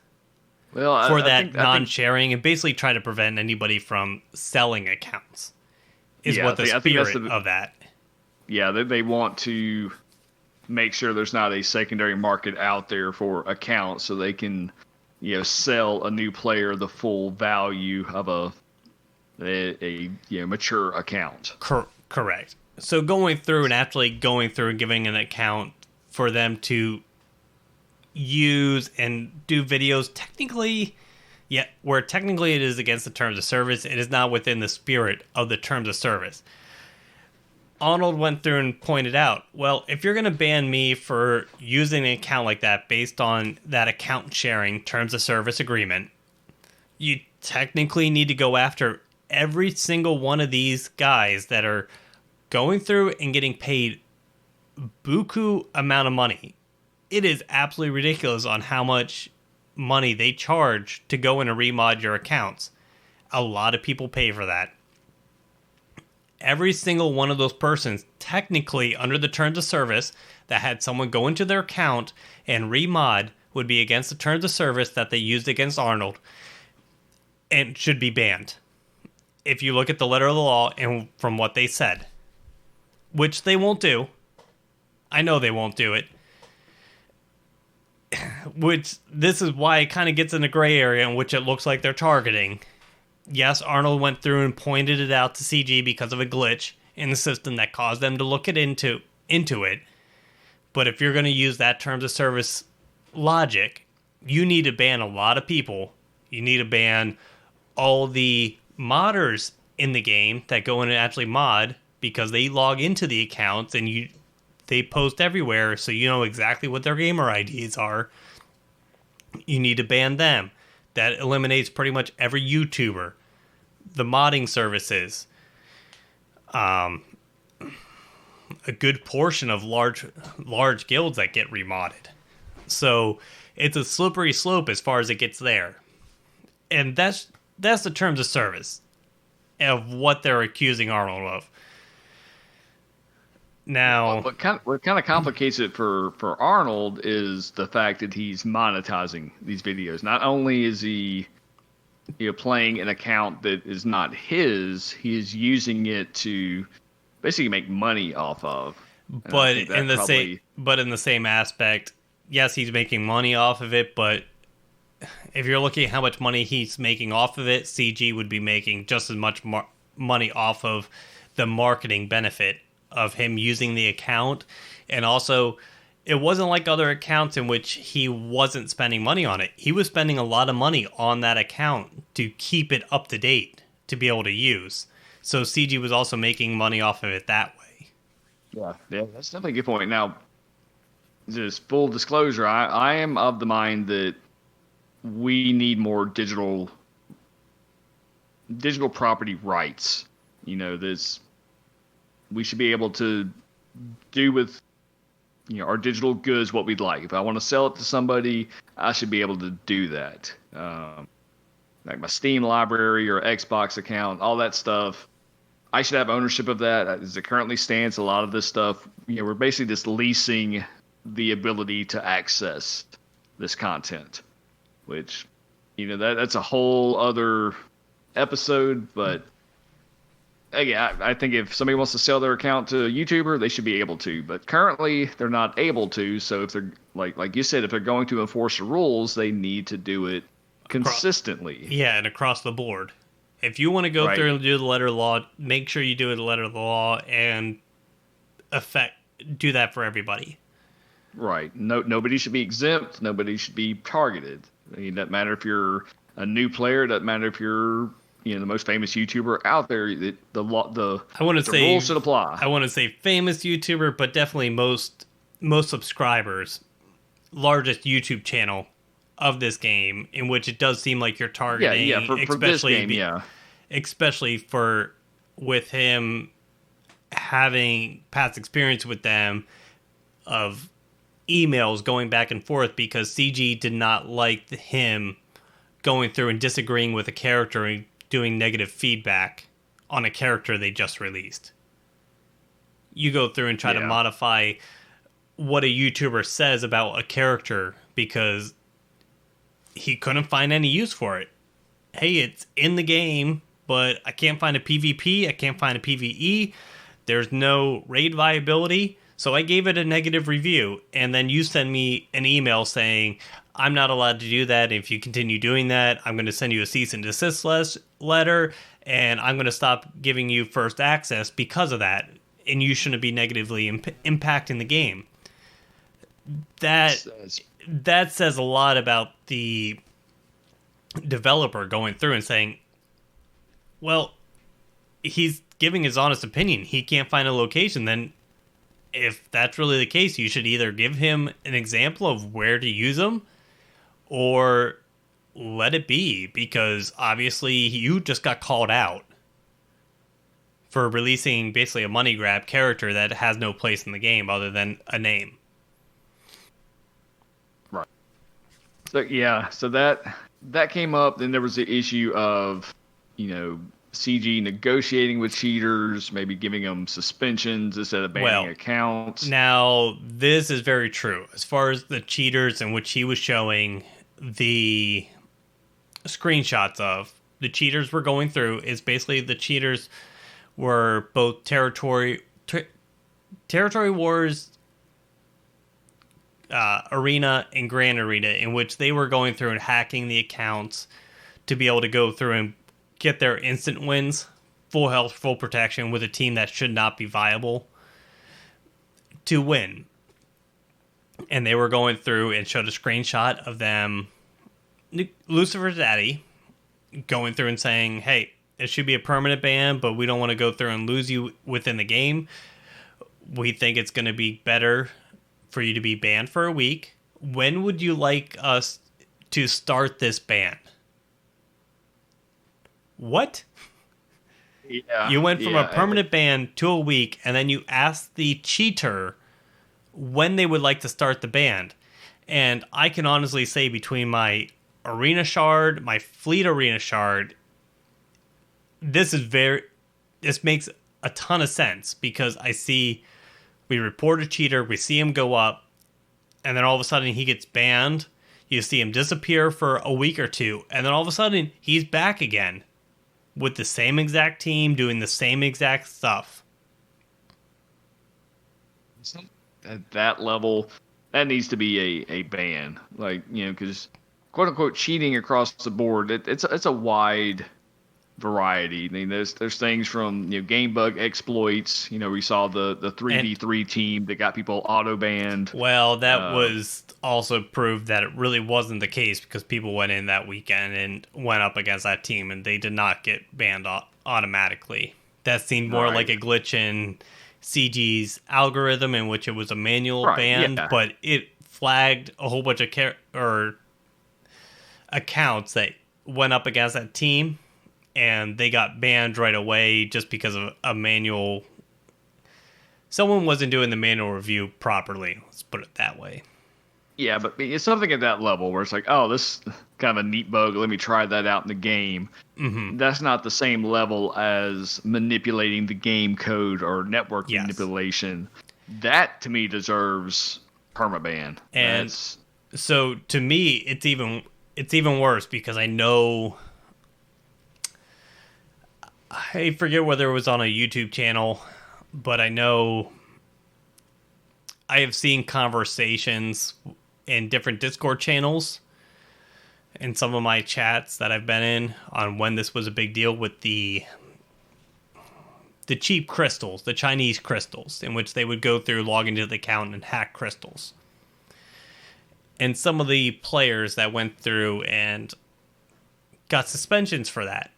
for that non-sharing, and basically try to prevent anybody from selling accounts is what the spirit of that. Yeah, they want to make sure there's not a secondary market out there for accounts so they can sell a new player the full value of a mature account. Correct. So going through and giving an account for them to use and do videos, where technically it is against the terms of service, it is not within the spirit of the terms of service. Arnold went through and pointed out, well, if you're going to ban me for using an account like that based on that account sharing terms of service agreement, you technically need to go after every single one of these guys that are going through and getting paid buku amount of money. It is absolutely ridiculous on how much money they charge to go in and remod your accounts. A lot of people pay for that. Every single one of those persons, technically under the terms of service, that had someone go into their account and remod would be against the terms of service that they used against Arnold and should be banned. If you look at the letter of the law and from what they said, which they won't do. I know they won't do it. Which, this is why it kind of gets in a gray area in which it looks like they're targeting. Yes, Arnold went through and pointed it out to CG because of a glitch in the system that caused them to look into it. But if you're going to use that terms of service logic, you need to ban a lot of people. You need to ban all the modders in the game that go in and actually mod, because they log into the accounts and they post everywhere, so you know exactly what their gamer IDs are. You need to ban them. That eliminates pretty much every YouTuber. The modding services. A good portion of large guilds that get remodded. So it's a slippery slope as far as it gets there. And that's the terms of service of what they're accusing Arnold of. Now, what kind of complicates it for Arnold is the fact that he's monetizing these videos. Not only is he playing an account that is not his, he is using it to basically make money off of. But in the same aspect, yes, he's making money off of it, but if you're looking at how much money he's making off of it, CG would be making just as much money off of the marketing benefit of him using the account. And also, it wasn't like other accounts in which he wasn't spending money on it. He was spending a lot of money on that account to keep it up to date, to be able to use. So CG was also making money off of it that way. Yeah, that's definitely a good point. Now, just full disclosure, I am of the mind that we need more digital property rights. We should be able to do with our digital goods what we'd like. If I want to sell it to somebody, I should be able to do that. Like my Steam library or Xbox account, all that stuff, I should have ownership of that. As it currently stands, a lot of this stuff, we're basically just leasing the ability to access this content, which, that's a whole other episode, but again, I think if somebody wants to sell their account to a YouTuber, they should be able to. But currently, they're not able to. So if they're like you said, if they're going to enforce the rules, they need to do it consistently. Yeah, and across the board. If you want to go through and do the letter of the law, make sure you do the letter of the law and do that for everybody. Right. Nobody should be exempt. Nobody should be targeted. It doesn't matter if you're a new player. It doesn't matter if you're the most famous YouTuber out there. The rules should apply. I want to say famous YouTuber, but definitely most subscribers, largest YouTube channel of this game, in which it does seem like you're targeting. For this game, especially with him having past experience with them of emails going back and forth, because CG did not like him going through and disagreeing with a character and doing negative feedback on a character they just released. You go through and try to modify what a YouTuber says about a character because he couldn't find any use for it. Hey, it's in the game, but I can't find a PvP, I can't find a PvE, there's no raid viability, so I gave it a negative review, and then you send me an email saying, I'm not allowed to do that. If you continue doing that, I'm going to send you a cease and desist letter, and I'm going to stop giving you first access because of that, and you shouldn't be negatively impacting the game. That says a lot about the developer going through and saying, well, he's giving his honest opinion. He can't find a location. Then if that's really the case, you should either give him an example of where to use them or let it be, because obviously you just got called out for releasing basically a money grab character that has no place in the game other than a name. Right. So yeah, so that came up. Then there was the issue of, CG negotiating with cheaters, maybe giving them suspensions instead of banning accounts. Now, this is very true. As far as the cheaters in which he was showing the screenshots of, the cheaters were going through, is basically the cheaters were both Territory Wars Arena and Grand Arena, in which they were going through and hacking the accounts to be able to go through and get their instant wins, full health, full protection, with a team that should not be viable to win. And they were going through and showed a screenshot of them, Lucifer's Daddy, going through and saying, hey, it should be a permanent ban, but we don't want to go through and lose you within the game. We think it's going to be better for you to be banned for a week. When would you like us to start this ban? What? Yeah. You went from a permanent ban to a week, and then you asked the cheater when they would like to start the ban. And I can honestly say, between my Arena Shard, my Fleet Arena Shard, this makes a ton of sense, because we report a cheater, we see him go up, and then all of a sudden he gets banned. You see him disappear for a week or two, and then all of a sudden he's back again with the same exact team doing the same exact stuff. At that level, that needs to be a ban. Because quote unquote cheating across the board, it's a wide variety. I mean, there's things from game bug exploits. We saw the 3v3 team that got people auto banned. Well, that was also proved that it really wasn't the case, because people went in that weekend and went up against that team, and they did not get banned automatically. That seemed more like a glitch in CG's algorithm, in which it was a manual ban, but it flagged a whole bunch of accounts that went up against that team, and they got banned right away just because of a manual. Someone wasn't doing the manual review properly. Let's put it that way. Yeah, but it's something at that level where it's like, oh, this is kind of a neat bug. Let me try that out in the game. Mm-hmm. That's not the same level as manipulating the game code or network manipulation. That, to me, deserves permaban. And so, to me, it's even worse, because I know, I forget whether it was on a YouTube channel, but I know I have seen conversations in different Discord channels in some of my chats that I've been in on when this was a big deal with the cheap crystals, the Chinese crystals, in which they would go through, log into the account, and hack crystals. And some of the players that went through and got suspensions for that.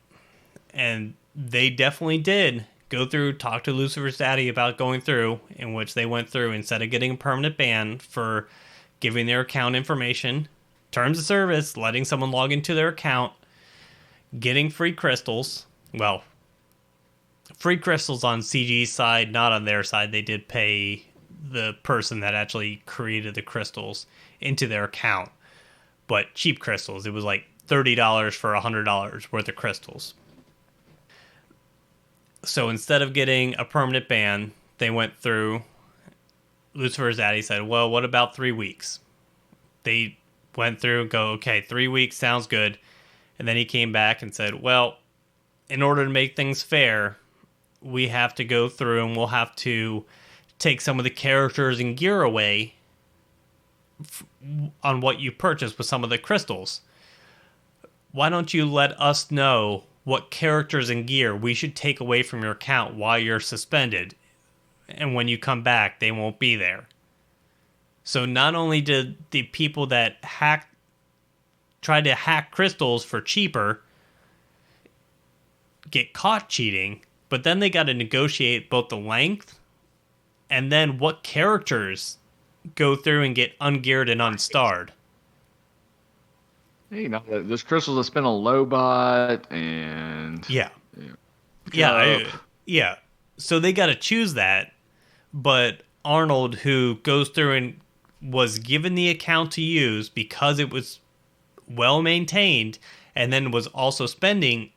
And they definitely did go through, talk to Lucifer's Daddy about going through, in which they went through, instead of getting a permanent ban for giving their account information, terms of service, letting someone log into their account, getting free crystals. Well, free crystals on CG's side, not on their side. They did pay the person that actually created the crystals into their account. But cheap crystals, it was like $30 for $100 worth of crystals. So instead of getting a permanent ban, they went through. Lucifer's Daddy said, well, what about 3 weeks? They went through, okay, 3 weeks sounds good. And then he came back and said, well, in order to make things fair, we have to go through and we'll have to take some of the characters and gear away on what you purchased with some of the crystals. Why don't you let us know what characters and gear we should take away from your account while you're suspended, and when you come back, they won't be there. So not only did the people that tried to hack crystals for cheaper get caught cheating, but then they got to negotiate both the length and then what characters go through and get ungeared and unstarred. You know, there's crystals that spin on Lobot and Yeah. Cup. Yeah. So they got to choose that, but Arnold, who goes through and was given the account to use because it was well maintained, and then was also spending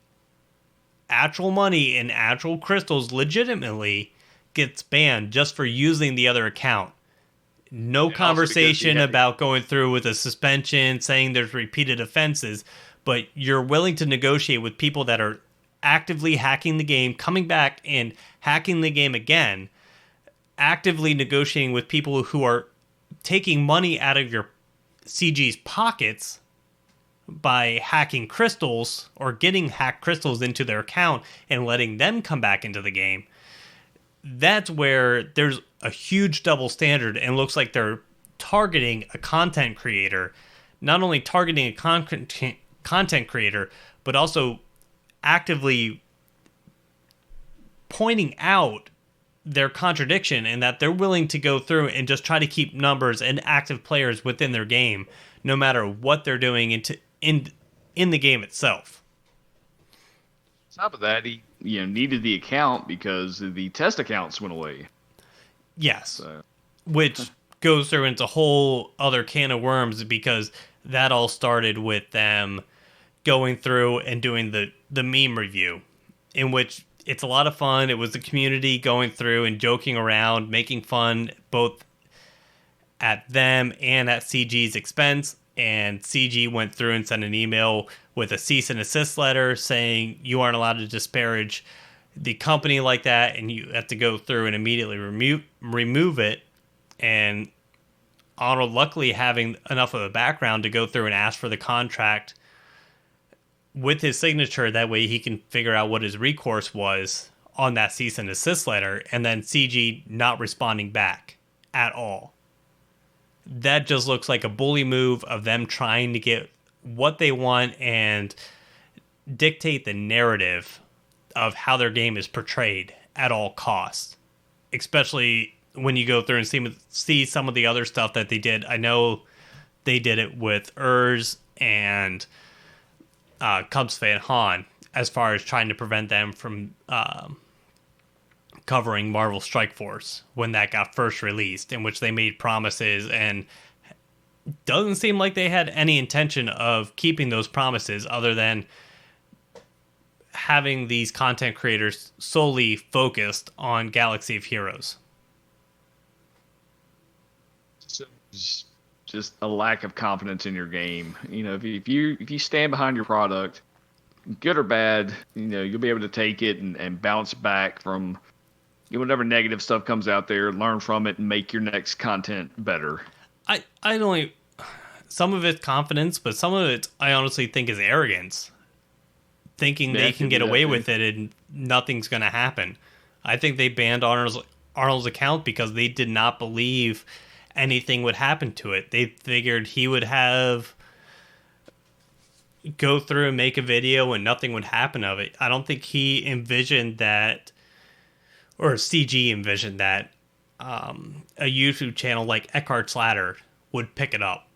actual money in actual crystals legitimately, gets banned just for using the other account. No conversation about going through with a suspension, saying there's repeated offenses, but you're willing to negotiate with people that are actively hacking the game, coming back and hacking the game again, actively negotiating with people who are taking money out of your CG's pockets by hacking crystals or getting hacked crystals into their account and letting them come back into the game. That's where there's a huge double standard, and looks like they're targeting a content creator, not only targeting a content creator, but also actively pointing out their contradiction, and that they're willing to go through and just try to keep numbers and active players within their game, no matter what they're doing in the game itself. On top of that, he needed the account because the test accounts went away. Yes, which goes through into a whole other can of worms, because that all started with them going through and doing the meme review, in which it's a lot of fun. It was the community going through and joking around, making fun both at them and at CG's expense. And CG went through and sent an email with a cease and desist letter saying you aren't allowed to disparage the company like that, and you have to go through and immediately remove it. And Arnold, luckily having enough of a background to go through and ask for the contract with his signature, that way he can figure out what his recourse was on that cease and desist letter, and then CG not responding back at all. That just looks like a bully move of them trying to get what they want and dictate the narrative of how their game is portrayed at all costs. Especially when you go through and see some of the other stuff that they did. I know they did it with Urs and Cubs fan Han, as far as trying to prevent them from covering Marvel Strike Force when that got first released, in which they made promises, and doesn't seem like they had any intention of keeping those promises other than having these content creators solely focused on Galaxy of Heroes. So just a lack of confidence in your game. If you stand behind your product, good or bad, you'll be able to take it and bounce back from whatever negative stuff comes out there, learn from it, and make your next content better. I don't. Some of it's confidence, but some of it I honestly think is arrogance, thinking they can get away with it and nothing's going to happen. I think they banned Arnold's account because they did not believe anything would happen to it. They figured he would go through and make a video and nothing would happen of it. I don't think he envisioned that, or CG envisioned that a YouTube channel like Eckhart's Ladder would pick it up,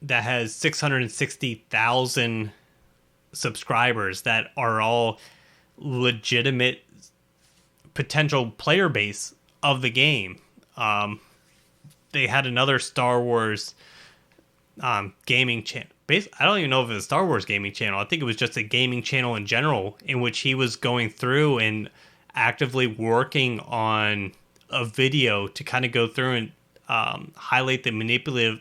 that has 660,000 subscribers that are all legitimate potential player base of the game. They had another Star Wars gaming channel. I don't even know if it was a Star Wars gaming channel. I think it was just a gaming channel in general, in which he was going through and actively working on a video to kind of go through and highlight the manipulative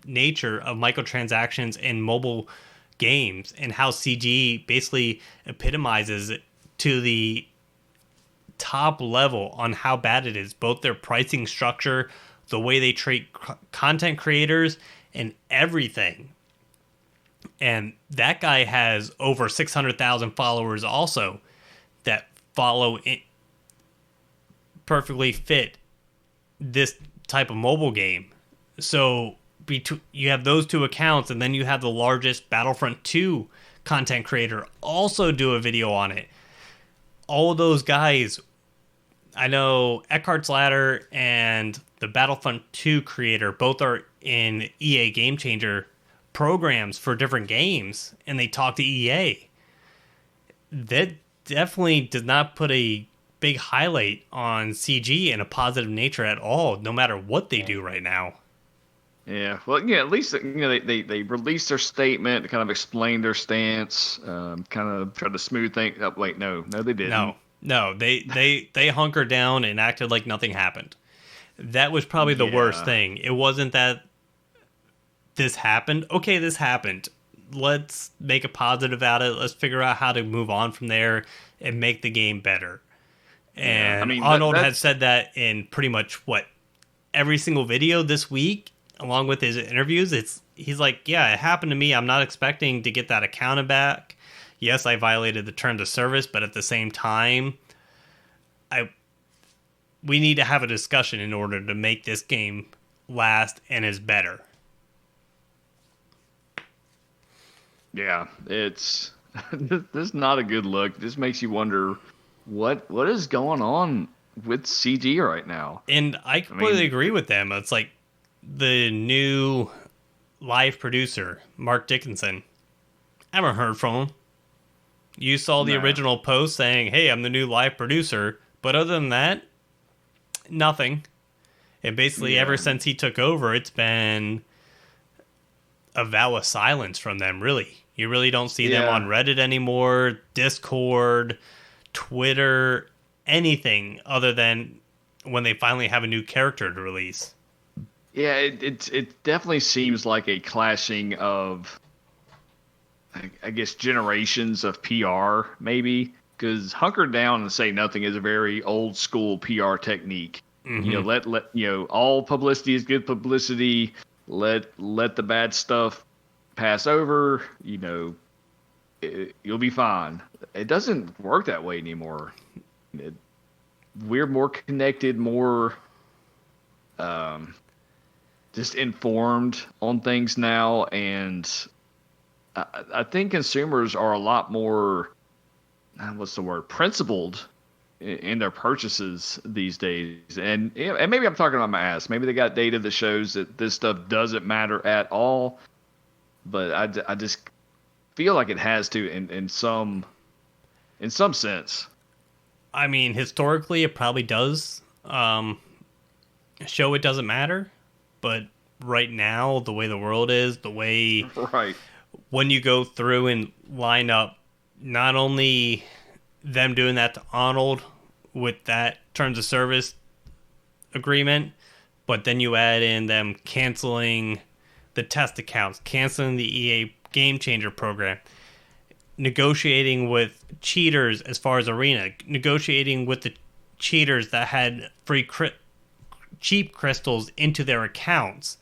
nature of microtransactions in mobile games, and how CG basically epitomizes it to the top level on how bad it is, both their pricing structure, the way they treat content creators, and everything. And that guy has over 600,000 followers also that follow it, perfectly fit this type of mobile game. So you have those two accounts, and then you have the largest Battlefront 2 content creator also do a video on it. all of those guys, I know Eckhart's Ladder and the Battlefront 2 creator both are in EA Game Changer programs for different games, and they talk to EA. That definitely does not put a big highlight on CG in a positive nature at all, no matter what they do right now. Yeah, well, yeah. At least they released their statement to kind of explain their stance, kind of try to smooth things up. Wait, no, they didn't. No, they hunkered down and acted like nothing happened. That was probably the worst thing. It wasn't that this happened. Okay, this happened. Let's make a positive out of it. Let's figure out how to move on from there and make the game better. And Arnold had said that in pretty much every single video this week, along with his interviews. He's like, yeah, it happened to me. I'm not expecting to get that account back. Yes, I violated the terms of service, but at the same time, we need to have a discussion in order to make this game last and is better. Yeah, it's this is not a good look. This makes you wonder what is going on with CG right now. And I completely agree with them. It's like the new live producer, Mark Dickinson. I haven't heard from him. You saw the original post saying, hey, I'm the new live producer. But other than that, nothing. And basically, ever since he took over, it's been a vow of silence from them, really. You really don't see them on Reddit anymore, Discord, Twitter, anything other than when they finally have a new character to release. Yeah, it definitely seems like a clashing of, I guess, generations of PR, maybe. Because hunker down and say nothing is a very old school PR technique. Mm-hmm. Let all publicity is good publicity. Let the bad stuff pass over. You'll be fine. It doesn't work that way anymore. We're more connected, more just informed on things now, and I think consumers are a lot more, principled in their purchases these days. And maybe I'm talking about my ass. Maybe they got data that shows that this stuff doesn't matter at all. But I just feel like it has to in some sense. I mean, historically, it probably does show it doesn't matter. But right now, the way the world is, the way when you go through and line up, not only them doing that to Arnold with that terms of service agreement, but then you add in them canceling the test accounts, canceling the EA Game Changer program, negotiating with cheaters as far as Arena, negotiating with the cheaters that had free cheap crystals into their accounts.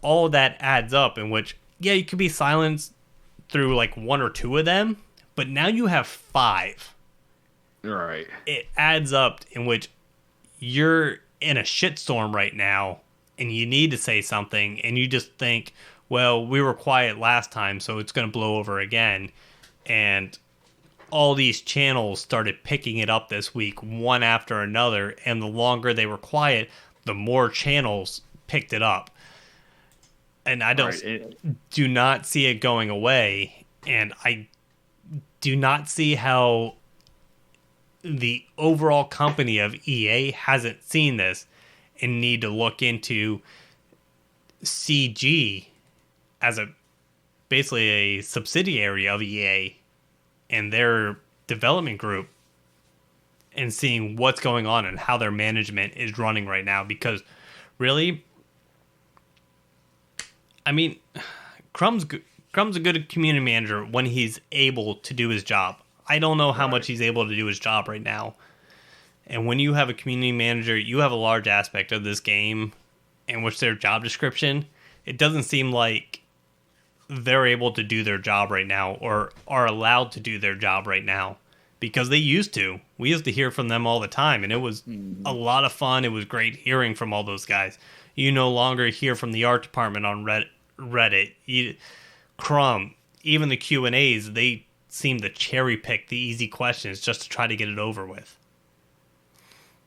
All that adds up, in which, you could be silenced through like one or two of them, but now you have 5. Right. It adds up, in which you're in a shitstorm right now and you need to say something, and you just think, well, we were quiet last time, so it's going to blow over again. And all these channels started picking it up this week, one after another, and the longer they were quiet, the more channels picked it up. And I do not see it going away, and I do not see how the overall company of EA hasn't seen this and need to look into CG as basically a subsidiary of EA and their development group, and seeing what's going on and how their management is running right now. Because really, I mean, Crumb's a good community manager when he's able to do his job. I don't know how much he's able to do his job right now. And when you have a community manager, you have a large aspect of this game in which their job description, it doesn't seem like they're able to do their job right now or are allowed to do their job right now, because they used to. We used to hear from them all the time, and it was a lot of fun. It was great hearing from all those guys. You no longer hear from the art department on Reddit. Crumb, even the Q&As, they seem to cherry pick the easy questions just to try to get it over with.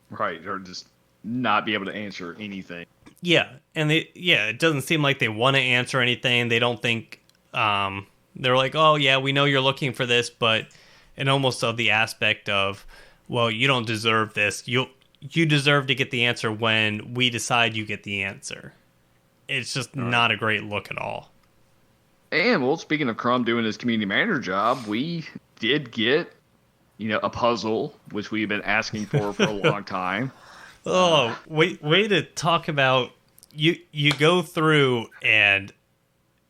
Right, or just not be able to answer anything. Yeah, and it doesn't seem like they want to answer anything. They don't think they're like, oh yeah, we know you're looking for this, but and almost of the aspect of, well, you don't deserve this. You deserve to get the answer when we decide you get the answer. It's just not a great look at all. And well, speaking of Crumb doing his community manager job, we did get, a puzzle which we've been asking for a long time. Oh, way to talk about you go through and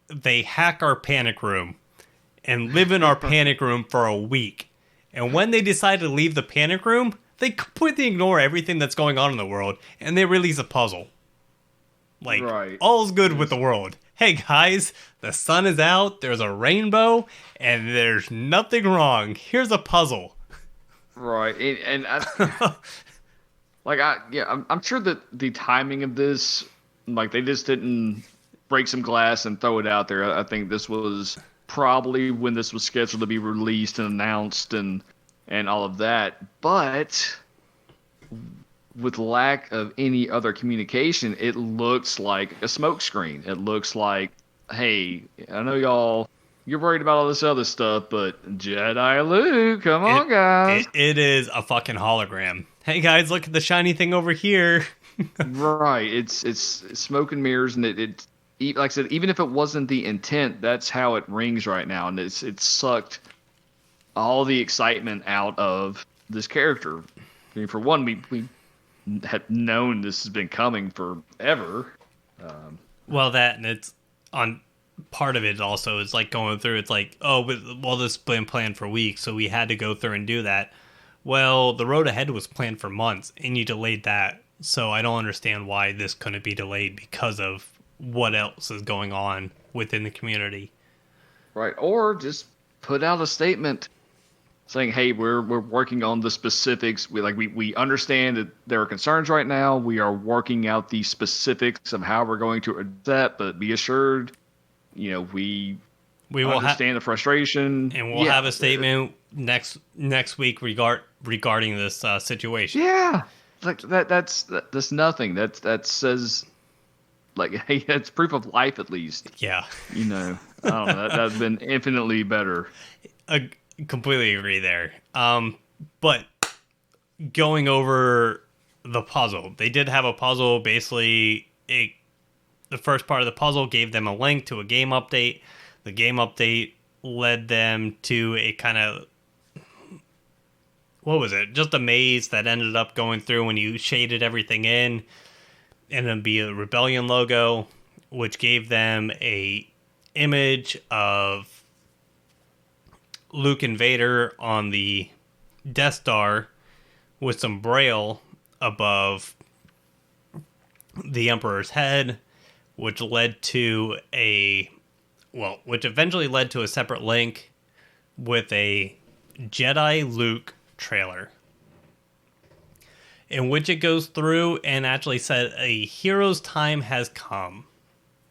they hack our panic room and live in our panic room for a week. And when they decide to leave the panic room, they completely ignore everything that's going on in the world and they release a puzzle. Like, all's good with the world. Hey guys, the sun is out, there's a rainbow, and there's nothing wrong. Here's a puzzle. Right, and I'm sure that the timing of this, like, they just didn't break some glass and throw it out there. I think this was probably when this was scheduled to be released and announced and all of that. But with lack of any other communication, it looks like a smokescreen. It looks like, hey, I know you're worried about all this other stuff, but Jedi Luke, come on, guys. It is a fucking hologram. Hey, guys, look at the shiny thing over here. Right. It's smoke and mirrors, and it like I said, even if it wasn't the intent, that's how it rings right now, and it's sucked all the excitement out of this character. I mean, for one, we had known this has been coming forever. Well, that, and it's on part of it also is like going through, it's like, oh, well, this has been planned for weeks, so we had to go through and do that. Well, the road ahead was planned for months, and you delayed that. So I don't understand why this couldn't be delayed because of what else is going on within the community. Right, or just put out a statement saying, hey, we're working on the specifics. We understand that there are concerns right now. We are working out the specifics of how we're going to address that, but be assured, we will understand the frustration. And we'll have a statement next week regarding this situation. Yeah. Like that's nothing. That says, like, hey, that's proof of life at least. Yeah. I don't know. That'd been infinitely better. I completely agree there. But going over the puzzle, they did have a puzzle. Basically, the first part of the puzzle gave them a link to a game update. The game update led them to a kind of, what was it? Just a maze that ended up going through when you shaded everything in, and then be a Rebellion logo, which gave them a image of Luke and Vader on the Death Star with some braille above the Emperor's head, which eventually led to a separate link with a Jedi Luke trailer, in which it goes through and actually said a hero's time has come.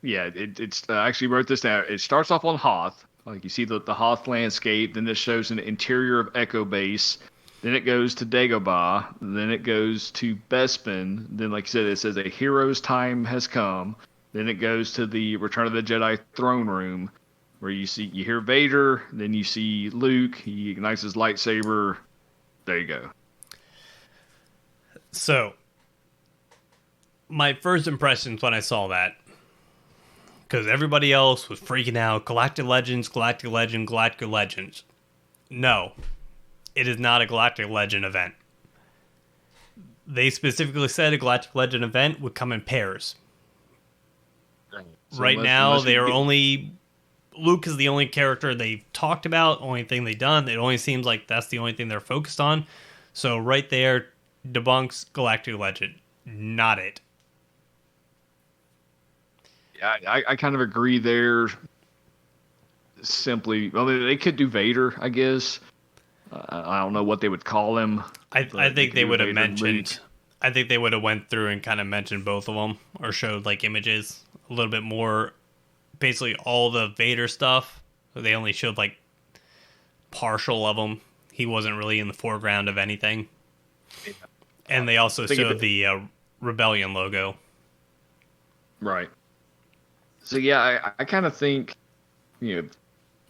Yeah, it's I actually wrote this down. It starts off on Hoth. Like, you see the Hoth landscape, then this shows an interior of Echo Base, then it goes to Dagobah, then it goes to Bespin, then, like you said, it says a hero's time has come, then it goes to the Return of the Jedi throne room, where you hear Vader, then you see Luke, he ignites his lightsaber. There you go. So, my first impressions when I saw that, because everybody else was freaking out, Galactic Legends, Galactic Legend, Galactic Legends. No, it is not a Galactic Legend event. They specifically said a Galactic Legend event would come in pairs. So right now, Luke is the only character they've talked about, only thing they've done. It only seems like that's the only thing they're focused on. So right there, debunks Galactic Legend. Not it. Yeah, I kind of agree there. Simply, well, they could do Vader, I guess. I don't know what they would call him. I think they would have mentioned. Luke. I think they would have went through and kind of mentioned both of them, or showed like images a little bit more. Basically, all the Vader stuff. They only showed like partial of him. He wasn't really in the foreground of anything. And they also showed the Rebellion logo. Right. So yeah, I kind of think,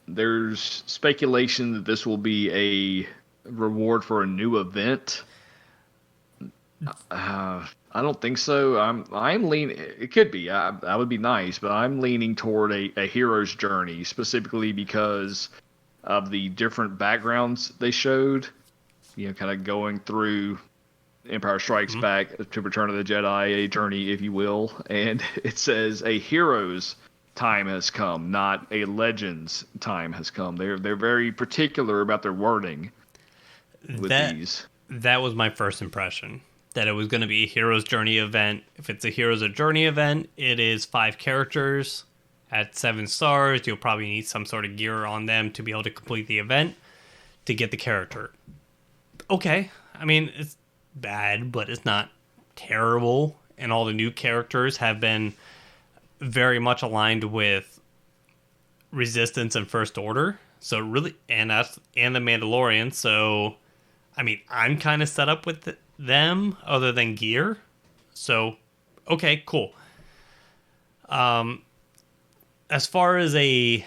there's speculation that this will be a reward for a new event. I don't think so. I'm leaning. It could be. I would be nice, but I'm leaning toward a hero's journey, specifically because of the different backgrounds they showed. Kind of going through Empire Strikes Back to Return of the Jedi, a journey, if you will, and it says a hero's time has come, not a legend's time has come. They're very particular about their wording with these. That was my first impression, that it was going to be a hero's journey event. If it's a hero's journey event, it is 5 characters at 7 stars. You'll probably need some sort of gear on them to be able to complete the event to get the character. Okay, I mean, it's bad, but it's not terrible, and all the new characters have been very much aligned with Resistance and First Order, so really, and the Mandalorian. So I mean, I'm kind of set up with them other than gear, so okay, cool. As far as I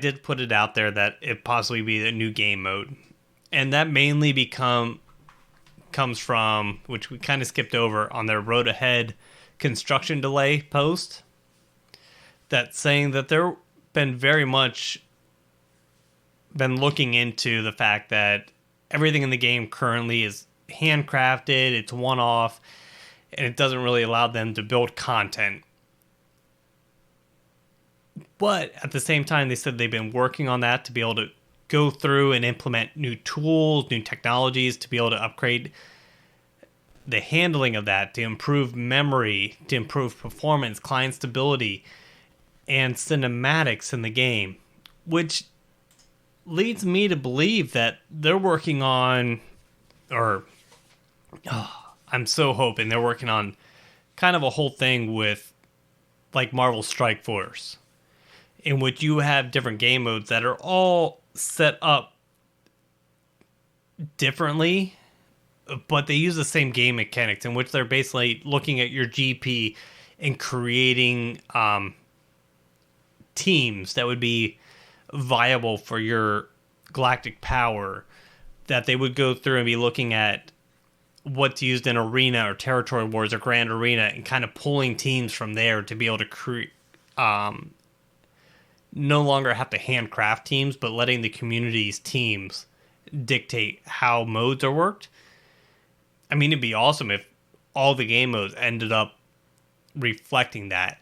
did put it out there that it possibly be a new game mode. And that mainly comes from, which we kind of skipped over on their Road Ahead construction delay post, that's saying that they're been very much been looking into the fact that everything in the game currently is handcrafted, it's one-off, and it doesn't really allow them to build content. But at the same time, they said they've been working on that to be able to go through and implement new tools, new technologies to be able to upgrade the handling of that, to improve memory, to improve performance, client stability, and cinematics in the game, which leads me to believe that they're working on, I'm so hoping they're working on kind of a whole thing with like Marvel Strike Force, in which you have different game modes that are all set up differently, but they use the same game mechanics, in which they're basically looking at your GP and creating teams that would be viable for your galactic power, that they would go through and be looking at what's used in Arena or Territory Wars or Grand Arena and kind of pulling teams from there to be able to create no longer have to handcraft teams, but letting the community's teams dictate how modes are worked. I mean, it'd be awesome if all the game modes ended up reflecting that.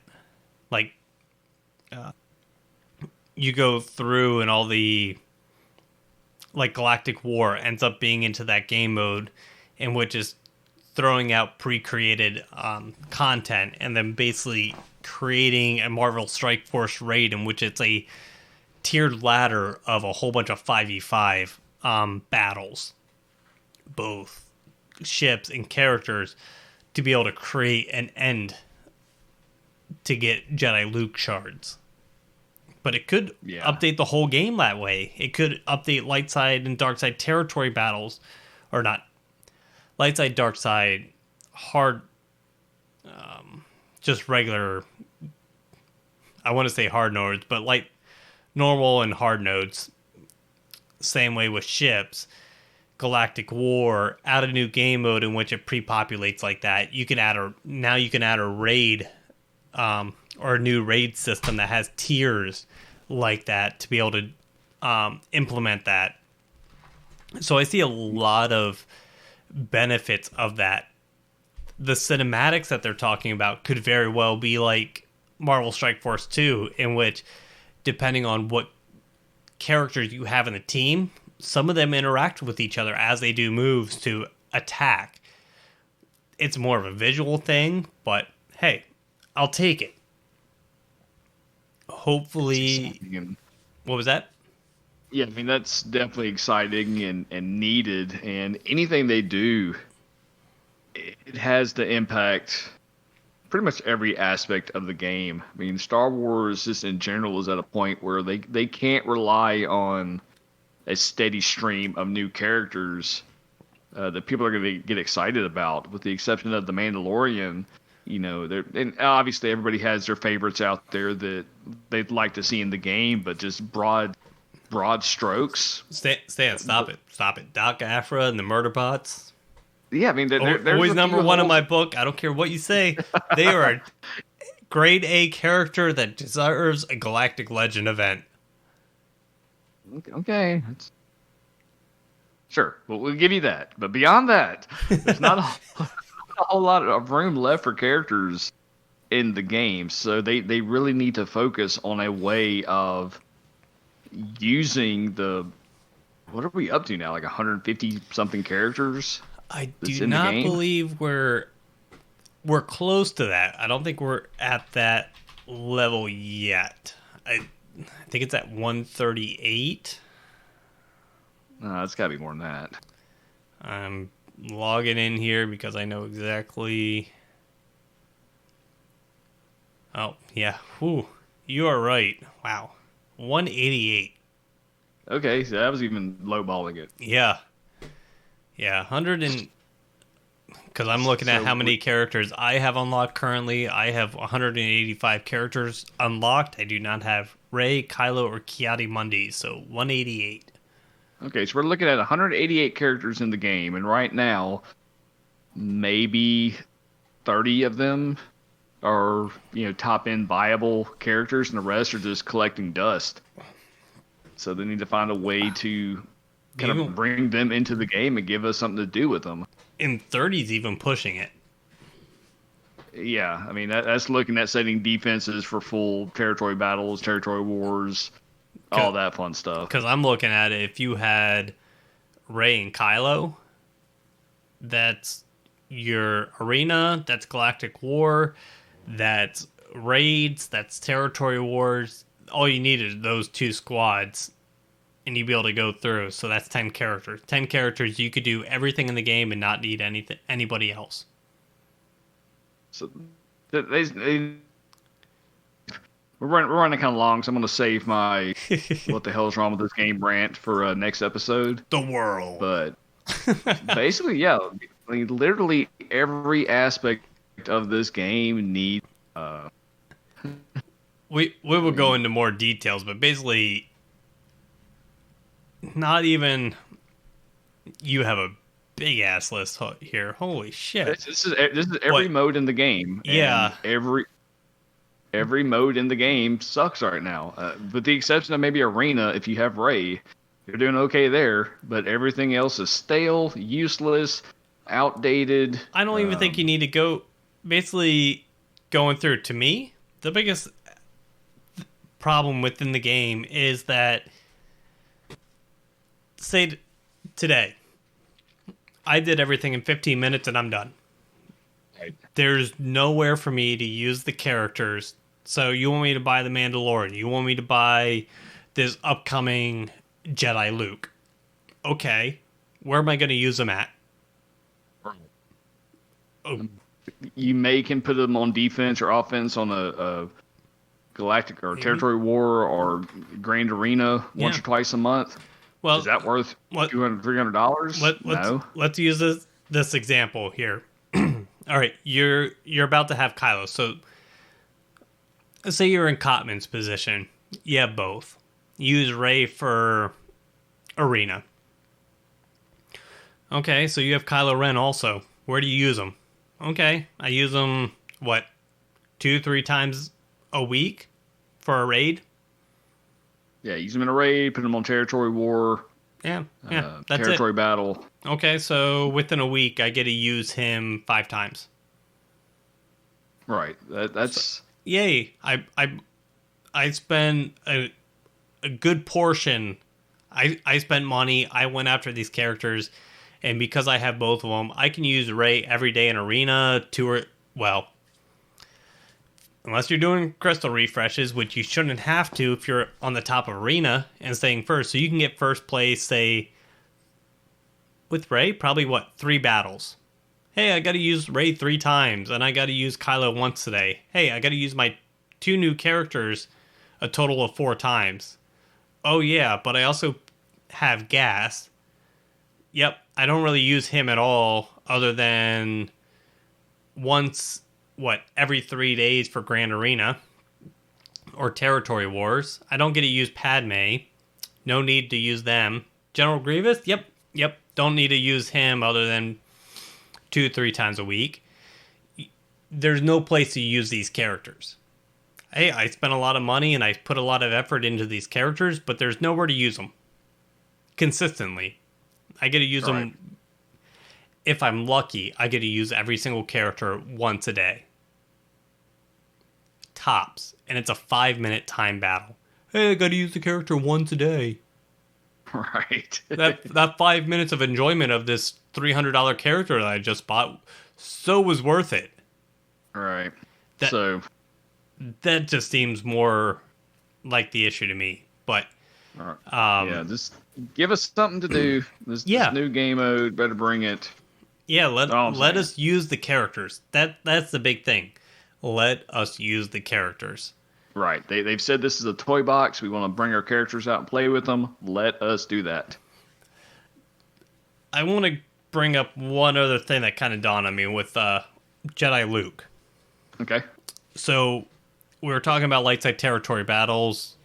Like, you go through and all the, like, Galactic War ends up being into that game mode, in which is throwing out pre-created content, and then basically creating a Marvel Strike Force raid, in which it's a tiered ladder of a whole bunch of 5v5 battles, both ships and characters, to be able to create an end to get Jedi Luke shards. But it could update the whole game that way. It could update light side and dark side territory battles, or not light side, dark side, hard, just regular, I want to say hard nodes, but like normal and hard nodes. Same way with ships. Galactic War, add a new game mode in which it pre-populates like that. You can add a raid, or a new raid system that has tiers like that to be able to implement that. So I see a lot of benefits of that. The cinematics that they're talking about could very well be like Marvel Strike Force 2, in which, depending on what characters you have in the team, some of them interact with each other as they do moves to attack. It's more of a visual thing, but hey, I'll take it. Hopefully. What was that? Yeah, I mean, that's definitely exciting and needed, and anything they do, it has to impact pretty much every aspect of the game. I mean, Star Wars just in general is at a point where they can't rely on a steady stream of new characters that people are going to get excited about, with the exception of the Mandalorian. You know, and obviously everybody has their favorites out there that they'd like to see in the game, but just broad strokes. Stan, stop it. Doc Afra and the Murder Bots. Yeah, I mean, there's always number one in my book. I don't care what you say. They are a grade A character that deserves a Galactic Legend event. Okay. Sure, we'll give you that. But beyond that, there's not a whole lot of room left for characters in the game. So they really need to focus on a way of using the... What are we up to now? Like 150 something characters? I do not believe we're close to that. I don't think we're at that level yet. I think it's at 138. No, it's got to be more than that. I'm logging in here because I know exactly. Oh, yeah. Whew. You are right. Wow. 188. Okay, so that was even lowballing it. Yeah. Yeah, 100 and... Because I'm looking at how many characters I have unlocked currently. I have 185 characters unlocked. I do not have Rey, Kylo, or Ki-Adi-Mundi, so 188. Okay, so we're looking at 188 characters in the game, and right now, maybe 30 of them are, top-end viable characters, and the rest are just collecting dust. So they need to find a way to kind of bring them into the game and give us something to do with them. And 30's even pushing it. Yeah, I mean, that's looking at setting defenses for full territory battles, territory wars, all that fun stuff. Because I'm looking at it, if you had Rey and Kylo, that's your arena, that's Galactic War, that's raids, that's territory wars. All you need is those two squads, and you'd be able to go through. So that's 10 characters. 10 characters, you could do everything in the game and not need anybody else. So we're running kind of long, so I'm going to save my what the hell's wrong with this game rant for next episode. The world. But basically, yeah, I mean, literally every aspect of this game needs... We will go into more details, but basically, not even you have a big ass list here. Holy shit! This is every mode in the game. Yeah, and every mode in the game sucks right now, with the exception of maybe Arena. If you have Rey, you're doing okay there, but everything else is stale, useless, outdated. I don't even think you need to go. Basically, going through, to me, the biggest problem within the game is that, say today, I did everything in 15 minutes and I'm done. Right. There's nowhere for me to use the characters. So you want me to buy the Mandalorian, you want me to buy this upcoming Jedi Luke. Okay, where am I going to use them at? Oh. You can put them on defense or offense on a Galactic or Territory War or Grand Arena once or twice a month. Well, is that worth $200, $300? No. Let's use this example here. All right, you're about to have Kylo. So let's say you're in Cotman's position. You have both. Use Rey for Arena. Okay, so you have Kylo Ren also. Where do you use them? Okay, I use them, 2-3 times a week for a raid? Yeah, use them in a raid, put them on Territory War. Yeah, that's Territory battle. Okay, so within a week, I get to use him 5 times. Right, that's... Yay, I spend a good portion. I spent money, I went after these characters, and because I have both of them, I can use Rey every day in Arena, unless you're doing crystal refreshes, which you shouldn't have to if you're on the top of Arena and staying first. So you can get first place, say, with Rey, probably 3 battles. Hey, I got to use Rey 3 times, and I got to use Kylo once today. Hey, I got to use my 2 new characters a total of 4 times. Oh yeah, but I also have Gas. Yep, I don't really use him at all, other than once, every 3 days for Grand Arena or Territory Wars. I don't get to use Padme. No need to use them. General Grievous? Yep. Don't need to use him other than 2-3 times a week. There's no place to use these characters. Hey, I spent a lot of money and I put a lot of effort into these characters, but there's nowhere to use them consistently. I get to use them. If I'm lucky, I get to use every single character once a day. Tops. And it's a 5-minute time battle. Hey, I got to use the character once a day. Right. that 5 minutes of enjoyment of this $300 character that I just bought so was worth it. Right. That just seems more like the issue to me. But just give us something to do. This new game mode, better bring it. Yeah, let us use the characters. That's the big thing. Let us use the characters. Right. They've said this is a toy box. We want to bring our characters out and play with them. Let us do that. I want to bring up one other thing that kind of dawned on me with Jedi Luke. Okay. So we were talking about light side territory battles.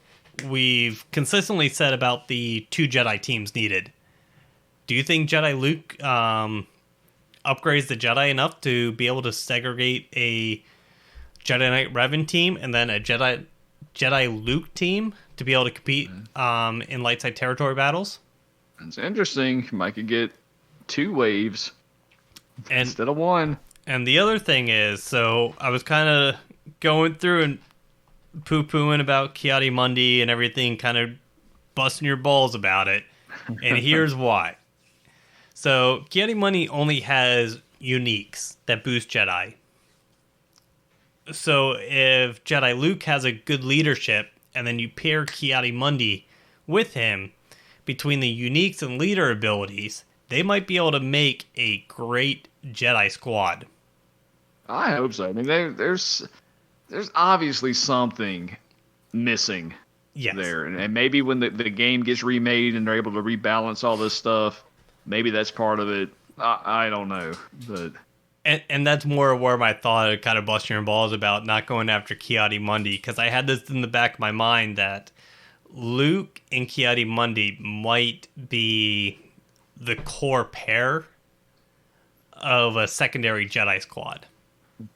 We've consistently said about the 2 Jedi teams needed. Do you think Jedi Luke upgrades the Jedi enough to be able to segregate a Jedi Knight Revan team and then a Jedi Luke team to be able to compete in light side territory battles? It's interesting. Might could get 2 waves instead of 1. And the other thing is, so I was kind of going through and poo-pooing about Ki-Adi-Mundi and everything, kind of busting your balls about it. And here's why. So Ki-Adi-Mundi only has uniques that boost Jedi. So if Jedi Luke has a good leadership, and then you pair Ki-Adi-Mundi with him, between the uniques and leader abilities, they might be able to make a great Jedi squad. I hope so. I mean, there's obviously something missing there. And maybe when the game gets remade and they're able to rebalance all this stuff, maybe that's part of it. I don't know. But And that's more where my thought of kind of busting your balls about not going after Ki-Adi-Mundi, because I had this in the back of my mind that Luke and Ki-Adi-Mundi might be the core pair of a secondary Jedi squad.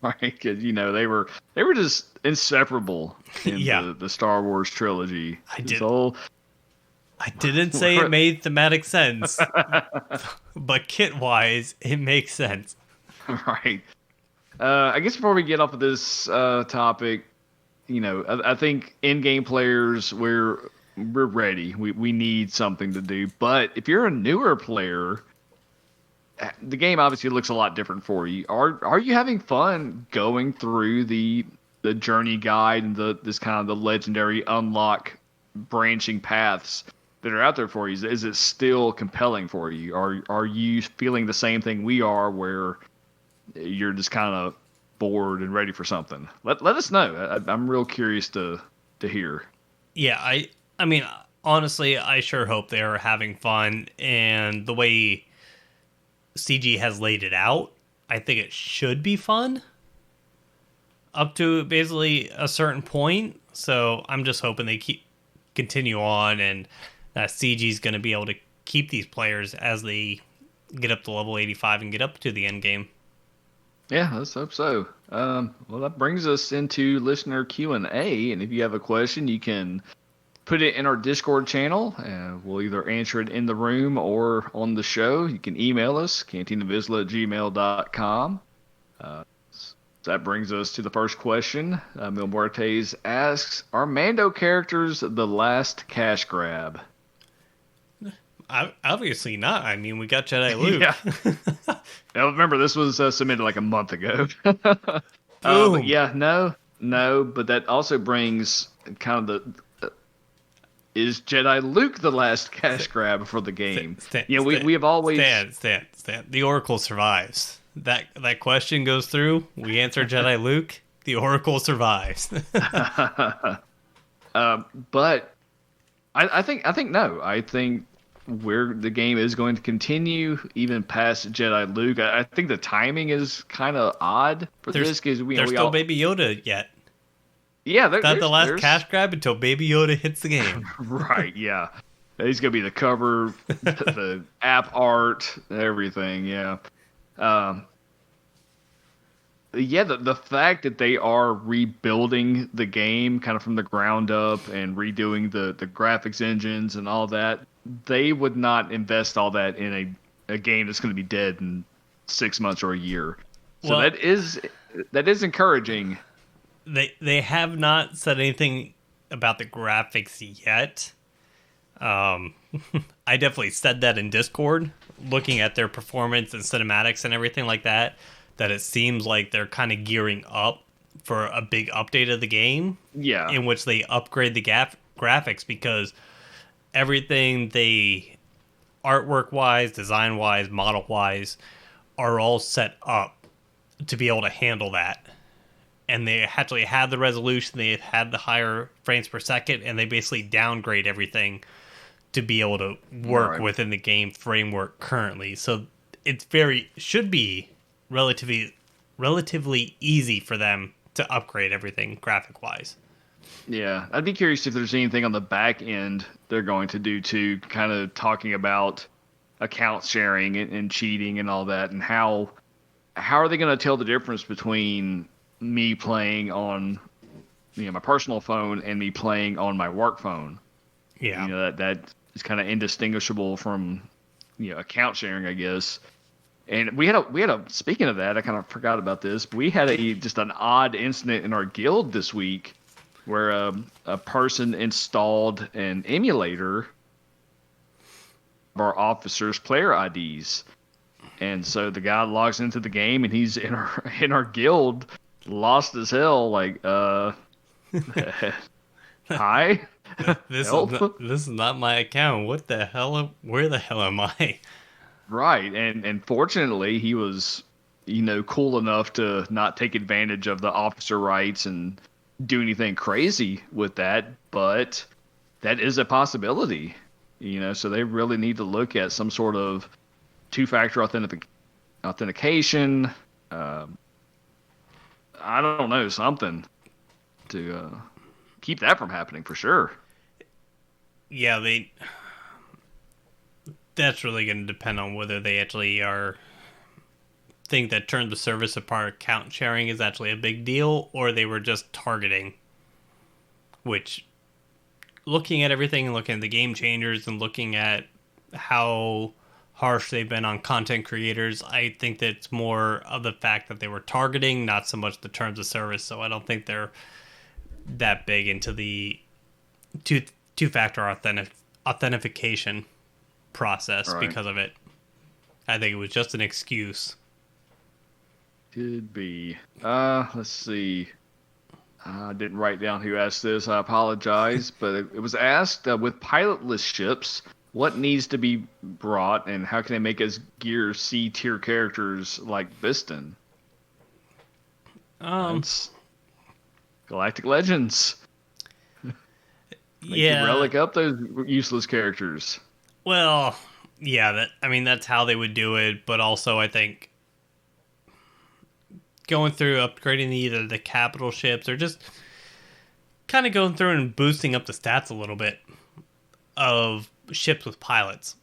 Right, because they were just inseparable in the Star Wars trilogy. I didn't say it made thematic sense, but kit-wise, it makes sense. Right. I guess before we get off of this topic, I think in-game players, we're ready. We need something to do. But if you're a newer player, the game obviously looks a lot different for you. Are you having fun going through the journey guide and this kind of the legendary unlock branching paths that are out there for you? Is it still compelling for you? Are you feeling the same thing we are, where you're just kind of bored and ready for something? Let us know. I'm real curious to hear. Yeah, I mean, honestly, I sure hope they're having fun, and the way CG has laid it out, I think it should be fun up to basically a certain point. So I'm just hoping they continue on, and that CG is going to be able to keep these players as they get up to level 85 and get up to the end game. Yeah, let's hope so. Well, that brings us into listener Q&A, and if you have a question, you can put it in our Discord channel. We'll either answer it in the room or on the show. You can email us, cantinavisla@gmail.com. That brings us to the first question. Mil Muertes asks, are Mando characters the last cash grab? Obviously not. I mean, we got Jedi Luke. Yeah. Now, remember, this was submitted like a month ago. Boom. But yeah, no. But that also brings kind of is Jedi Luke the last cash grab for the game? We have always stand. The Oracle survives. that question goes through. We answer Jedi Luke. The Oracle survives. But I think no. I think where the game is going to continue even past Jedi Luke. I think the timing is kind of odd for this because there's still Baby Yoda yet. Yeah, That's the last cash grab until Baby Yoda hits the game. Right, yeah. He's going to be the cover, the app art, everything, yeah. Yeah, the fact that they are rebuilding the game kind of from the ground up and redoing the graphics engines and all that, they would not invest all that in a game that's going to be dead in 6 months or a year. So Well, that is encouraging. They have not said anything about the graphics yet. I definitely said that in Discord, looking at their performance and cinematics and everything like that, that it seems like they're kind of gearing up for a big update of the game. Yeah. In which they upgrade the graphics, because everything they, artwork-wise, design-wise, model-wise, are all set up to be able to handle that. And they actually had the resolution, they had the higher frames per second, and they basically downgrade everything to be able to work within the game framework currently. So it's should be relatively easy for them to upgrade everything graphic wise. Yeah, I'd be curious if there's anything on the back end they're going to do to kind of talking about account sharing and cheating and all that, and how are they going to tell the difference between me playing on my personal phone and me playing on my work phone. Yeah. That is kind of indistinguishable from account sharing, I guess. And we had a speaking of that, I kind of forgot about this, but we had just an odd incident in our guild this week where a person installed an emulator of our officers' player IDs. And so the guy logs into the game and he's in our guild, lost as hell, like, hi? This is not my account. What the hell? Where the hell am I? Right, and fortunately he was, cool enough to not take advantage of the officer rights and do anything crazy with that, but that is a possibility, so they really need to look at some sort of two-factor authentication, I don't know, something to keep that from happening for sure. Yeah, that's really going to depend on whether they actually think that terms of service apart account sharing is actually a big deal, or they were just targeting. Which, looking at everything and looking at the game changers and looking at how harsh they've been on content creators, I think that it's more of the fact that they were targeting, not so much the terms of service. So I don't think they're that big into the two-factor authentication process because of it. I think it was just an excuse. Could be. Let's see. I didn't write down who asked this. I apologize, but it was asked with pilotless ships, what needs to be brought, and how can they make us gear C-tier characters like Biston? Galactic Legends. Relic up those useless characters. Well, yeah, that's how they would do it, but also I think going through upgrading either the capital ships or just kind of going through and boosting up the stats a little bit of ships with pilots.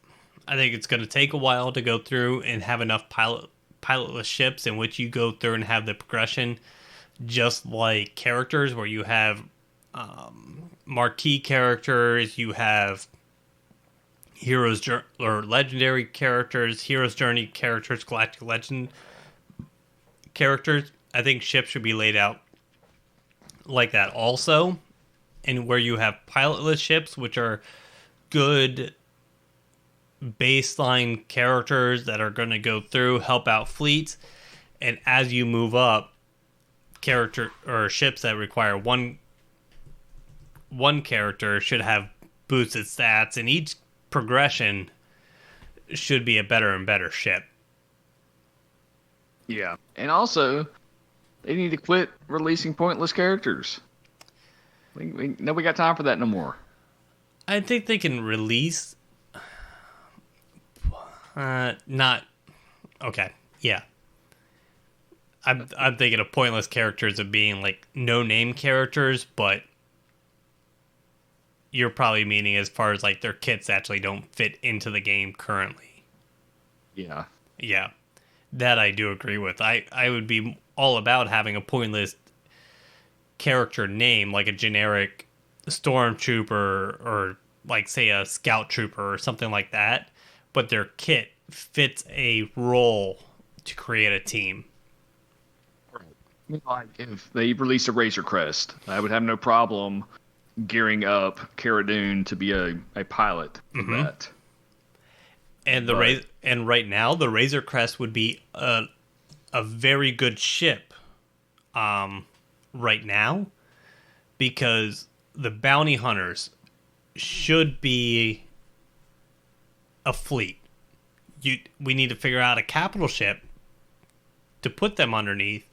I think it's going to take a while to go through and have enough pilotless ships in which you go through and have the progression, just like characters where you have marquee characters, you have heroes or legendary characters, hero's journey characters, galactic legend characters. I think ships should be laid out like that also, and where you have pilotless ships, which are good baseline characters that are going to go through, help out fleets, and as you move up, character or ships that require one character should have boosted stats, and each progression should be a better and better ship. Yeah. And also, they need to quit releasing pointless characters. Nobody got time for that no more. I think they can release. Not. Okay. Yeah. I'm thinking of pointless characters of being like no name characters, but you're probably meaning as far as like their kits actually don't fit into the game currently. Yeah. Yeah. That I do agree with. I would be all about having a pointless character name, like a generic stormtrooper or like say a scout trooper or something like that, but their kit fits a role to create a team. Like if they released a Razor Crest, I would have no problem gearing up Cara Dune to be a pilot for that. And and right now the Razor Crest would be a very good ship right now, because the bounty hunters should be a fleet. We need to figure out a capital ship to put them underneath,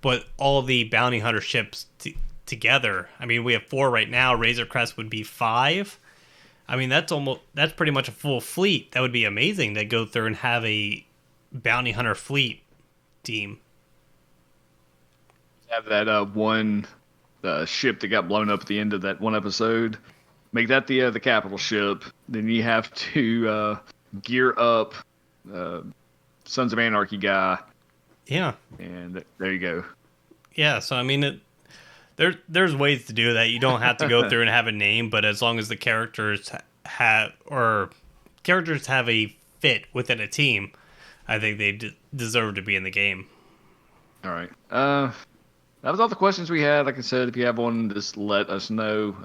but all the bounty hunter ships together, I mean, we have 4 right now. Razor Crest would be 5. I mean, that's pretty much a full fleet. That would be amazing to go through and have a bounty hunter fleet team. Have that one ship that got blown up at the end of that one episode. Make that the capital ship. Then you have to gear up Sons of Anarchy guy. Yeah. And there you go. Yeah, so I mean, there's ways to do that. You don't have to go through and have a name, but as long as the characters have a fit within a team, I think they deserve to be in the game. All right. That was all the questions we had. Like I said, if you have one, just let us know.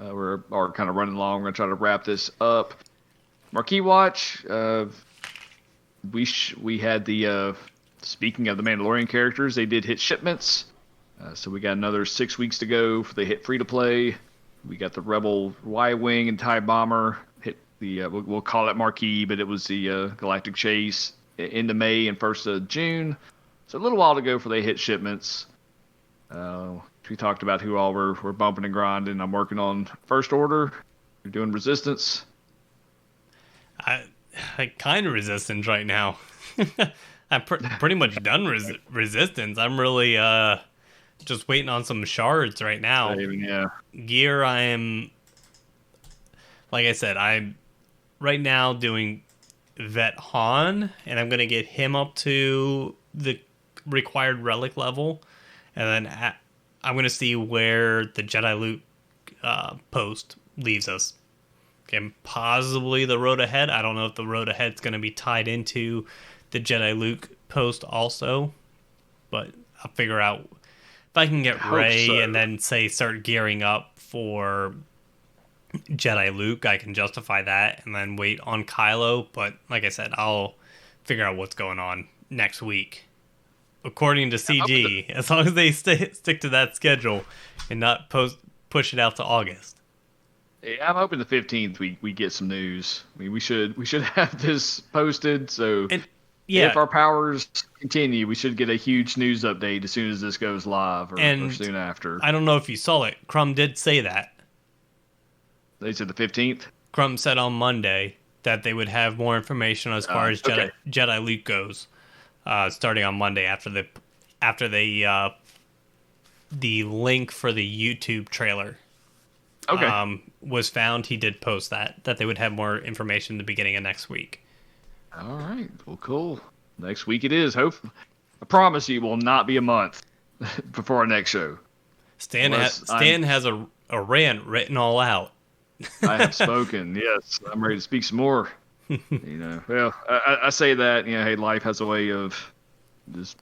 We're kind of running long. We're going to try to wrap this up. Marquee Watch, we had the, speaking of the Mandalorian characters, they did hit shipments. So we got another 6 weeks to go for the hit free-to-play. We got the Rebel Y-Wing and TIE Bomber. Hit the, we'll call it Marquee, but it was the Galactic Chase into May and 1st of June. So a little while to go for the hit shipments. We talked about who all we're bumping and grinding. I'm working on First Order. We're doing Resistance. I kind of Resistance right now. I'm pretty much done Resistance. I'm really just waiting on some shards right now. Yeah. Gear, like I said, I'm right now doing Vet Han, and I'm going to get him up to the required relic level. And then I'm going to see where the Jedi loot post leaves us. Okay, possibly the road ahead. I don't know if the road ahead is going to be tied into the Jedi loot post also. But I'll figure out if I can get Rey and then start gearing up for Jedi Luke. I can justify that and then wait on Kylo. But like I said, I'll figure out what's going on next week. According to CG, as long as they stick to that schedule and not push it out to August. Yeah, I'm hoping the 15th we get some news. I mean, we should have this posted. So if our powers continue, we should get a huge news update as soon as this goes live or soon after. I don't know if you saw it. Crumb did say that. They said the 15th? Crumb said on Monday that they would have more information as far as Jedi Luke goes. Starting on Monday after the link for the YouTube trailer was found. He did post that they would have more information at the beginning of next week. All right, well, cool. Next week it is. I promise you, it will not be a month before our next show. Stan has a rant written all out. I have spoken. Yes, I'm ready to speak some more. Well, I say that, hey, life has a way of just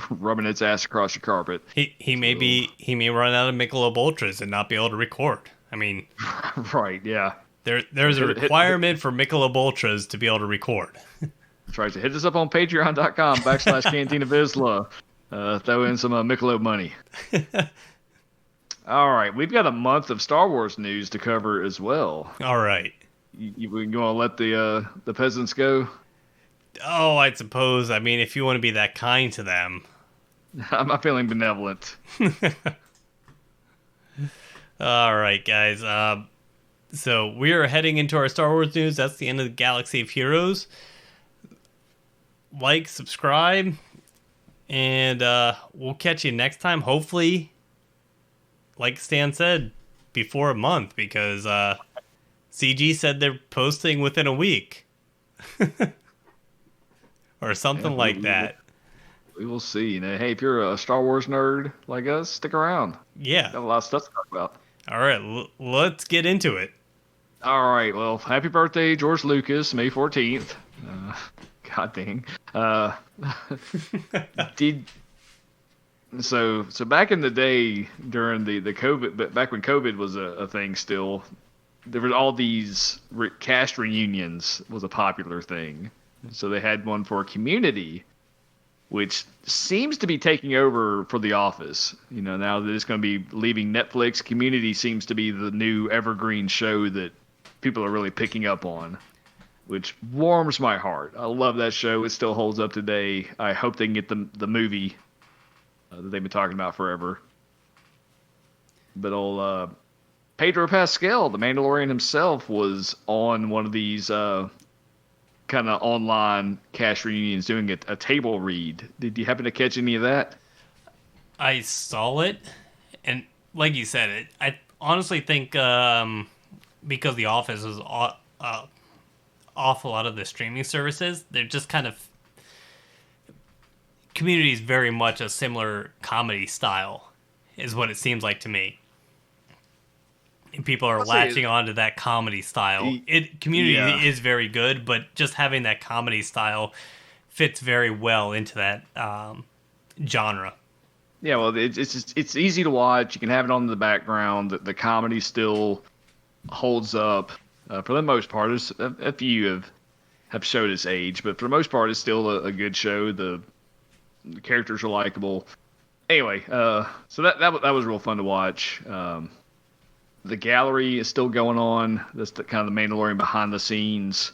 rubbing its ass across your carpet. He may run out of Michelob Ultras and not be able to record. I mean, right? Yeah. There's a requirement for Michelob Ultras to be able to record. That's right. So hit us up on patreon.com/Cantina Vizsla. Throw in some Michelob money. All right, we've got a month of Star Wars news to cover as well. All right. You want to let the peasants go? Oh, I suppose. I mean, if you want to be that kind to them. I'm not feeling benevolent. All right, guys. So we are heading into our Star Wars news. That's the end of the Galaxy of Heroes. Like, subscribe, and we'll catch you next time. Hopefully, like Stan said, before a month, because CG said they're posting within a week. Or something like that. We will see. You know, hey, if you're a Star Wars nerd like us, stick around. Yeah. Got a lot of stuff to talk about. All right, let's get into it. All right. Well, happy birthday, George Lucas, May 14th. God dang. So back in the day during the COVID, but back when COVID was a thing still, there were all these cast reunions was a popular thing. So they had one for Community, which seems to be taking over for The Office. You know, now that it's going to be leaving Netflix, Community seems to be the new evergreen show that people are really picking up on, which warms my heart. I love that show. It still holds up today. I hope they can get the movie that they've been talking about forever. But old Pedro Pascal, the Mandalorian himself, was on one of these kind of online cast reunions doing a table read. Did you happen to catch any of that? I saw it, and like you said, I honestly think because The Office is off a lot of the streaming services, they're just kind of... Community is very much a similar comedy style, is what it seems like to me. And people are latching onto that comedy style. Community is very good, but just having that comedy style fits very well into that genre. Yeah, well, it's easy to watch. You can have it on in the background. The comedy still holds up for the most part. There's a few have showed its age, but for the most part, it's still a good show. The characters are likable. Anyway, so that was real fun to watch. The gallery is still going on. That's the kind of the Mandalorian behind the scenes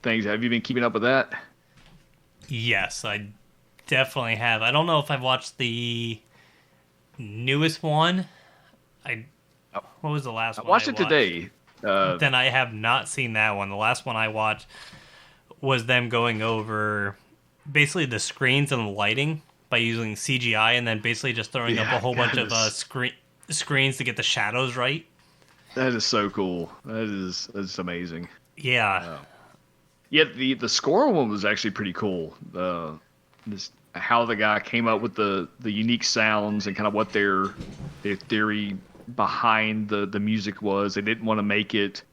things. Have you been keeping up with that? Yes, I definitely have. I don't know if I've watched the newest one. What was the last one? I watched it today. Then I have not seen that one. The last one I watched was them going over basically the screens and the lighting by using CGI, and then basically just throwing up a whole bunch of screens to get the shadows right. That is so cool. That's amazing. Yeah. Yeah, the score one was actually pretty cool. How the guy came up with the unique sounds and kind of what their theory behind the music was. They didn't want to make it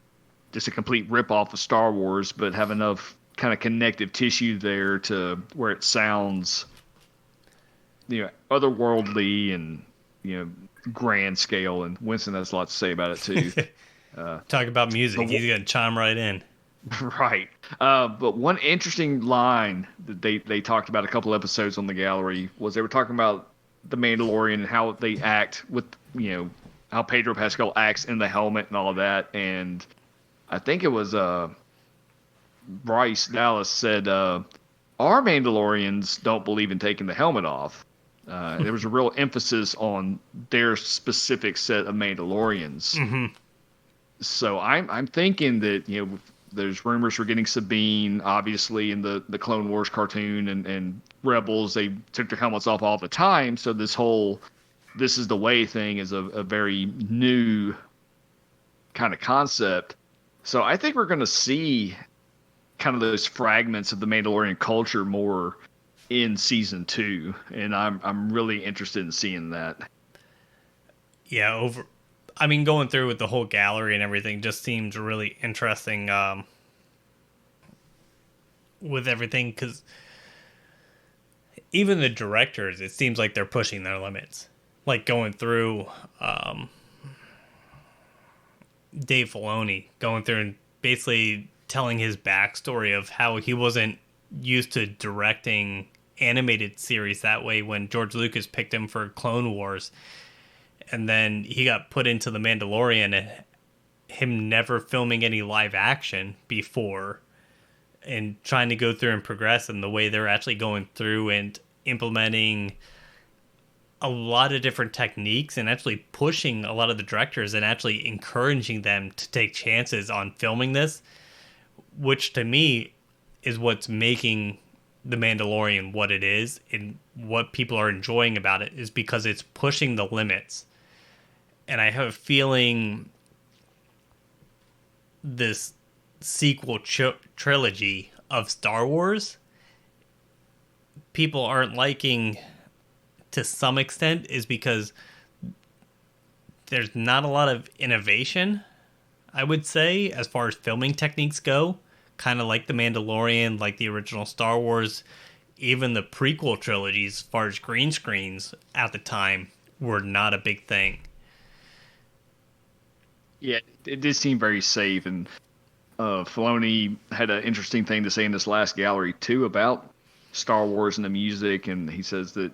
just a complete rip off of Star Wars, but have enough kind of connective tissue there to where it sounds, otherworldly and grand scale. And Winston has a lot to say about it too. Talk about music. He's gonna chime right in. Right. But one interesting line that they talked about a couple episodes on the gallery was they were talking about the Mandalorian and how they act with, how Pedro Pascal acts in the helmet and all of that. And I think it was Bryce Dallas said, our Mandalorians don't believe in taking the helmet off. There was a real emphasis on their specific set of Mandalorians. Mm-hmm. So I'm thinking that, there's rumors we're getting Sabine, obviously, in the Clone Wars cartoon, and Rebels, they took their helmets off all the time. So this is the way thing is a very new kind of concept. So I think we're going to see kind of those fragments of the Mandalorian culture more in season 2, and I'm really interested in seeing that. Yeah, going through with the whole gallery and everything just seems really interesting with everything, because even the directors, it seems like they're pushing their limits. Like going through Dave Filoni, going through and basically telling his backstory of how he wasn't used to directing animated series that way when George Lucas picked him for Clone Wars. And then he got put into The Mandalorian, and him never filming any live action before. and trying to go through and progress, and the way they're actually going through and implementing a lot of different techniques and actually pushing a lot of the directors and actually encouraging them to take chances on filming this, which to me is what's making The Mandalorian what it is, and what people are enjoying about it is because it's pushing the limits. And I have a feeling this sequel trilogy of Star Wars, people aren't liking to some extent, is because there's not a lot of innovation, I would say, as far as filming techniques go. Kind of like The Mandalorian, like the original Star Wars, even the prequel trilogies, as far as green screens at the time, were not a big thing. Yeah, it did seem very safe, and Filoni had an interesting thing to say in this last gallery too about Star Wars and the music, and he says that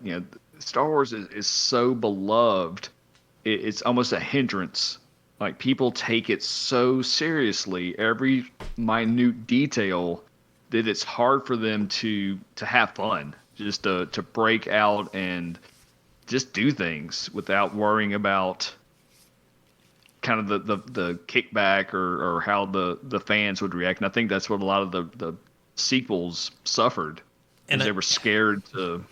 Star Wars is so beloved, it's almost a hindrance. Like, people take it so seriously, every minute detail, that it's hard for them to have fun, just to break out and just do things without worrying about kind of the kickback or how the fans would react. And I think that's what a lot of the sequels suffered, and they were scared to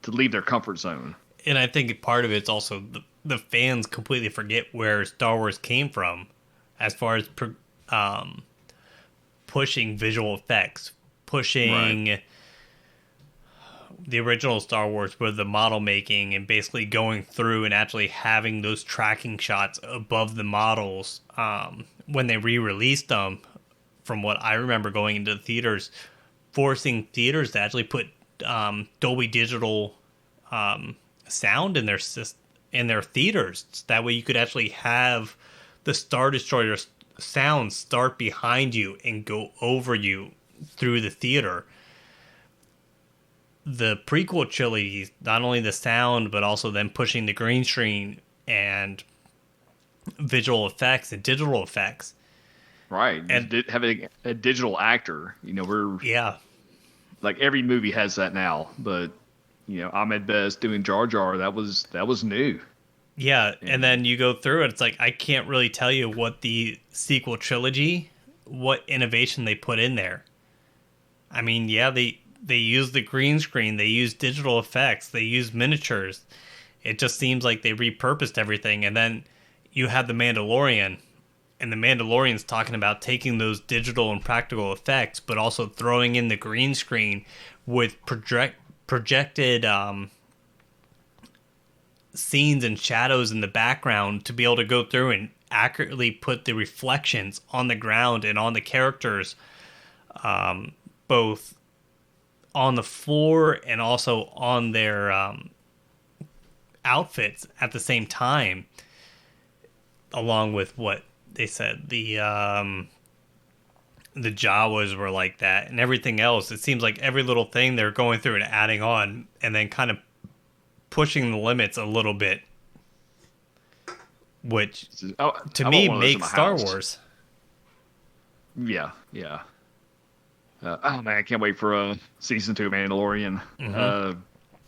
leave their comfort zone. And I think part of it's also the fans completely forget where Star Wars came from, as far as pushing visual effects, pushing the original Star Wars with the model making, and basically going through and actually having those tracking shots above the models when they re-released them. From what I remember going into the theaters, forcing theaters to actually put Dolby Digital sound in their theaters. That way you could actually have the Star Destroyer sound start behind you and go over you through the theater. The prequel trilogy, not only the sound, but also them pushing the green screen and visual effects and digital effects. Right. And having a digital actor, like every movie has that now, but Ahmed Best doing Jar Jar, that was new. Yeah, and then you go through it, it's like, I can't really tell you what the sequel trilogy, what innovation they put in there. I mean, yeah, they use the green screen, they use digital effects, they use miniatures. It just seems like they repurposed everything. And then you have The Mandalorian, and The Mandalorian's talking about taking those digital and practical effects, but also throwing in the green screen with projected scenes and shadows in the background to be able to go through and accurately put the reflections on the ground and on the characters, both on the floor and also on their outfits at the same time, along with what they said the Jawas were like that, and everything else. It seems like every little thing they're going through and adding on, and then kind of pushing the limits a little bit, which to me makes Star Wars. Yeah. Oh man, I can't wait for season 2 of Mandalorian. Mm-hmm.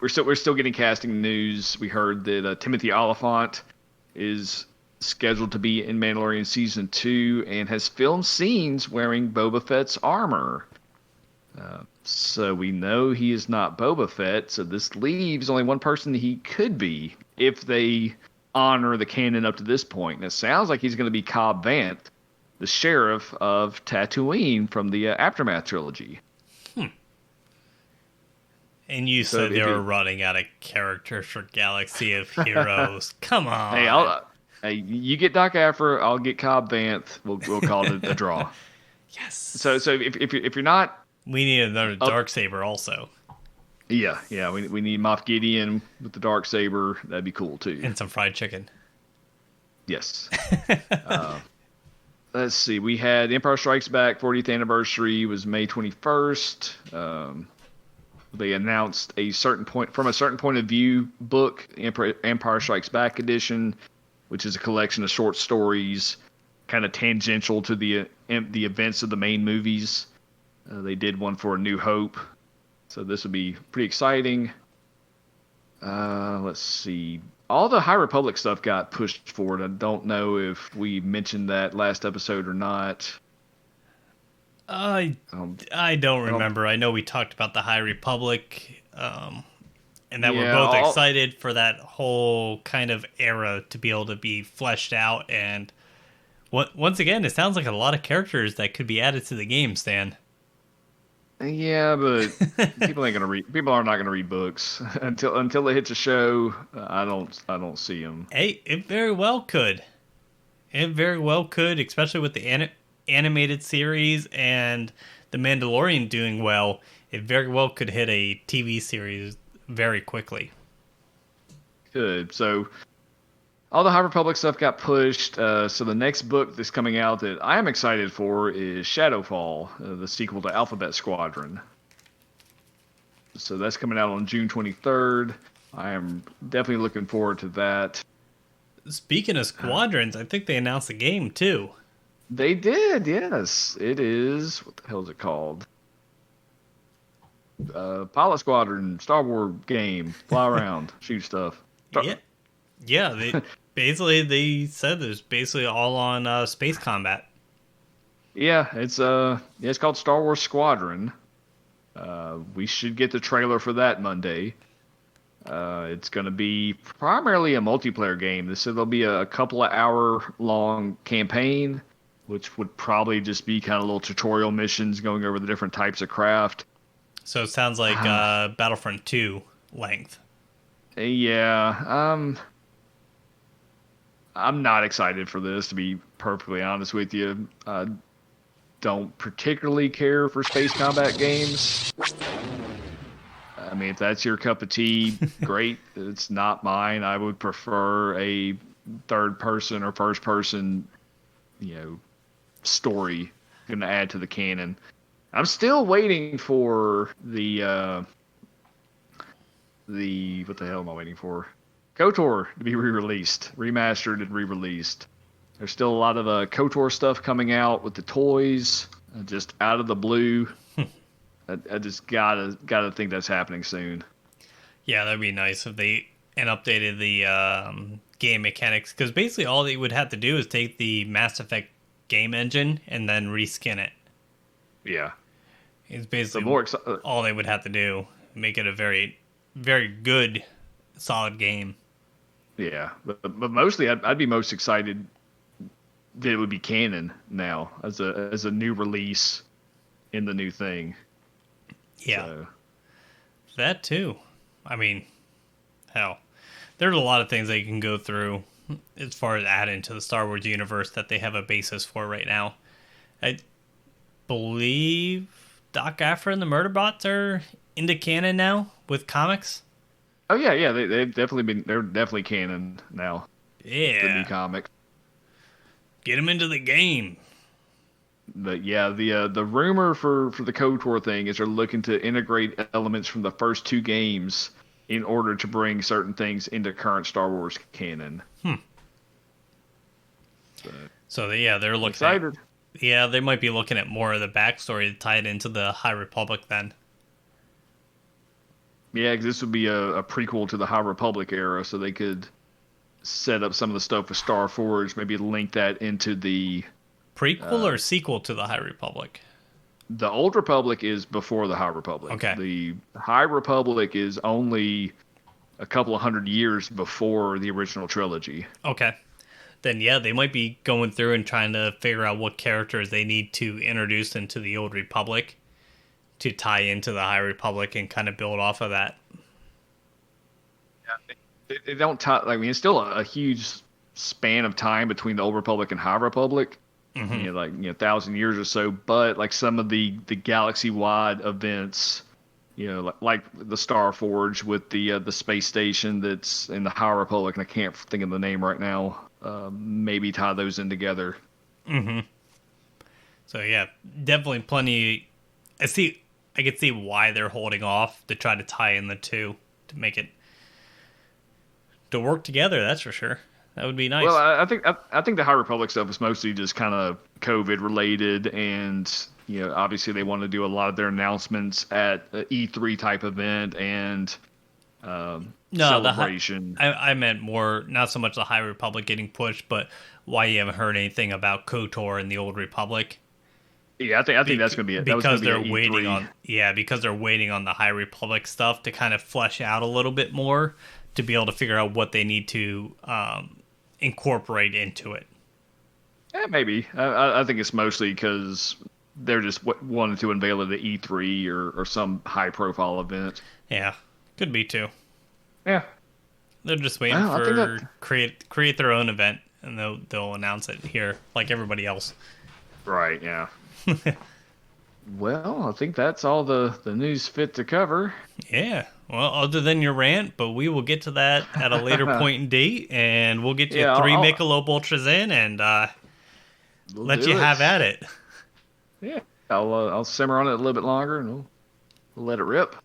We're still getting casting news. We heard that Timothy Olyphant is scheduled to be in Mandalorian season 2 and has filmed scenes wearing Boba Fett's armor. So we know he is not Boba Fett. So this leaves only one person he could be if they honor the canon up to this point. And it sounds like he's going to be Cobb Vanth, the sheriff of Tatooine from the Aftermath trilogy. And you said they were running out of characters for Galaxy of Heroes. Come on. Hey, you get Doc Aphra, I'll get Cobb Vanth. We'll call it a draw. Yes. So if you're not, we need another Darksaber also. Yeah. We need Moff Gideon with the Darksaber. That'd be cool too. And some fried chicken. Yes. Let's see. We had Empire Strikes Back 40th anniversary was May 21st. They announced a certain point of view book, Empire Strikes Back edition, which is a collection of short stories, kind of tangential to the events of the main movies. They did one for A New Hope, so this will be pretty exciting. Let's see. All the High Republic stuff got pushed forward. I don't know if we mentioned that last episode or not. I don't remember. I know we talked about the High Republic, and that we're both excited for that whole kind of era to be able to be fleshed out. And once again, it sounds like a lot of characters that could be added to the game, Stan. Yeah, but people are not gonna read books until it hits a show. I don't see them. Hey, it very well could. It very well could, especially with the animated series and The Mandalorian doing well. It very well could hit a TV series very quickly. Good. So all the High Republic stuff got pushed. So the next book that's coming out that I am excited for is Shadowfall, the sequel to Alphabet Squadron. So that's coming out on June 23rd. I am definitely looking forward to that. Speaking of squadrons, I think they announced a game too. They did, yes. It is, what the hell is it called? Pilot Squadron, Star Wars game. Fly around, shoot stuff. Yeah, they said it's basically all on space combat. Yeah, it's called Star Wars Squadron. We should get the trailer for that Monday. It's going to be primarily a multiplayer game. They said there'll be a couple of hour-long campaign, which would probably just be kind of little tutorial missions going over the different types of craft. So it sounds like Battlefront 2 length. Yeah, I'm not excited for this, to be perfectly honest with you. I don't particularly care for space combat games. I mean, if that's your cup of tea, great. It's not mine. I would prefer a third person or first person, story going to add to the canon. I'm still waiting for the what the hell am I waiting for? KOTOR to be re-released, remastered and re-released. There's still a lot of KOTOR stuff coming out with the toys, just out of the blue. I just gotta think that's happening soon. Yeah, that'd be nice if they updated the game mechanics, because basically all they would have to do is take the Mass Effect game engine and then reskin it. Yeah, it's basically all they would have to do. Make it a very, very good, solid game. Yeah, but mostly I'd be most excited that it would be canon now as a new release in the new thing. Yeah, so. That too. I mean, hell, there's a lot of things they can go through as far as adding to the Star Wars universe that they have a basis for right now. I believe Doc Aphra and the Murderbots are into canon now with comics. Oh yeah, they're definitely canon now. Yeah, the new comic. Get them into the game. But yeah, the rumor for the KOTOR thing is they're looking to integrate elements from the first two games in order to bring certain things into current Star Wars canon. So yeah, they're looking excited. They might be looking at more of the backstory to tie it into the High Republic then. Yeah, because this would be a prequel to the High Republic era, so they could set up some of the stuff with Starforge, maybe link that into the... Prequel or sequel to the High Republic? The Old Republic is before the High Republic. Okay. The High Republic is only a couple of hundred years before the original trilogy. Okay. Then yeah, they might be going through and trying to figure out what characters they need to introduce into the Old Republic to tie into the High Republic and kind of build off of that. Yeah, they don't tie... I mean, it's still a huge span of time between the Old Republic and High Republic. Mm-hmm. 1,000 years or so, but like some of the galaxy-wide events, like the Starforge with the space station that's in the High Republic, and I can't think of the name right now. Maybe tie those in together. Mm-hmm. So yeah, definitely plenty. I could see why they're holding off to try to tie in the two to make it to work together. That's for sure. That would be nice. Well, I think the High Republic stuff is mostly just kind of COVID related, and obviously they want to do a lot of their announcements at an E3 type event and celebration. I meant more, not so much the High Republic getting pushed, but why you haven't heard anything about KOTOR and the Old Republic. Yeah, I think that's going to be it. Because they're waiting on the High Republic stuff to kind of flesh out a little bit more to be able to figure out what they need to incorporate into it. Yeah, maybe. I think it's mostly because they're just wanting to unveil it at E3 or some high profile event. Yeah, could be too. Yeah, they're just waiting for create their own event, and they'll announce it here like everybody else. Right. Yeah. Well, I think that's all the news fit to cover. Yeah. Well, other than your rant, but we will get to that at a later point and date, and we'll get you 3 Michelob Ultras in, and let you have at it. Yeah. I'll simmer on it a little bit longer, and we'll let it rip.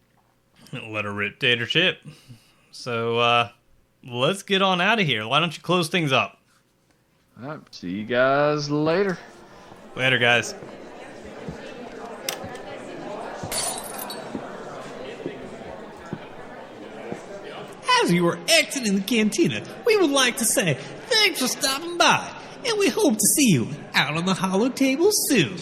Let it rip, tater chip. So let's get on out of here. Why don't you close things up? All right. See you guys later. Later, guys. As you are exiting the cantina, we would like to say thanks for stopping by, and we hope to see you out on the hollow table soon.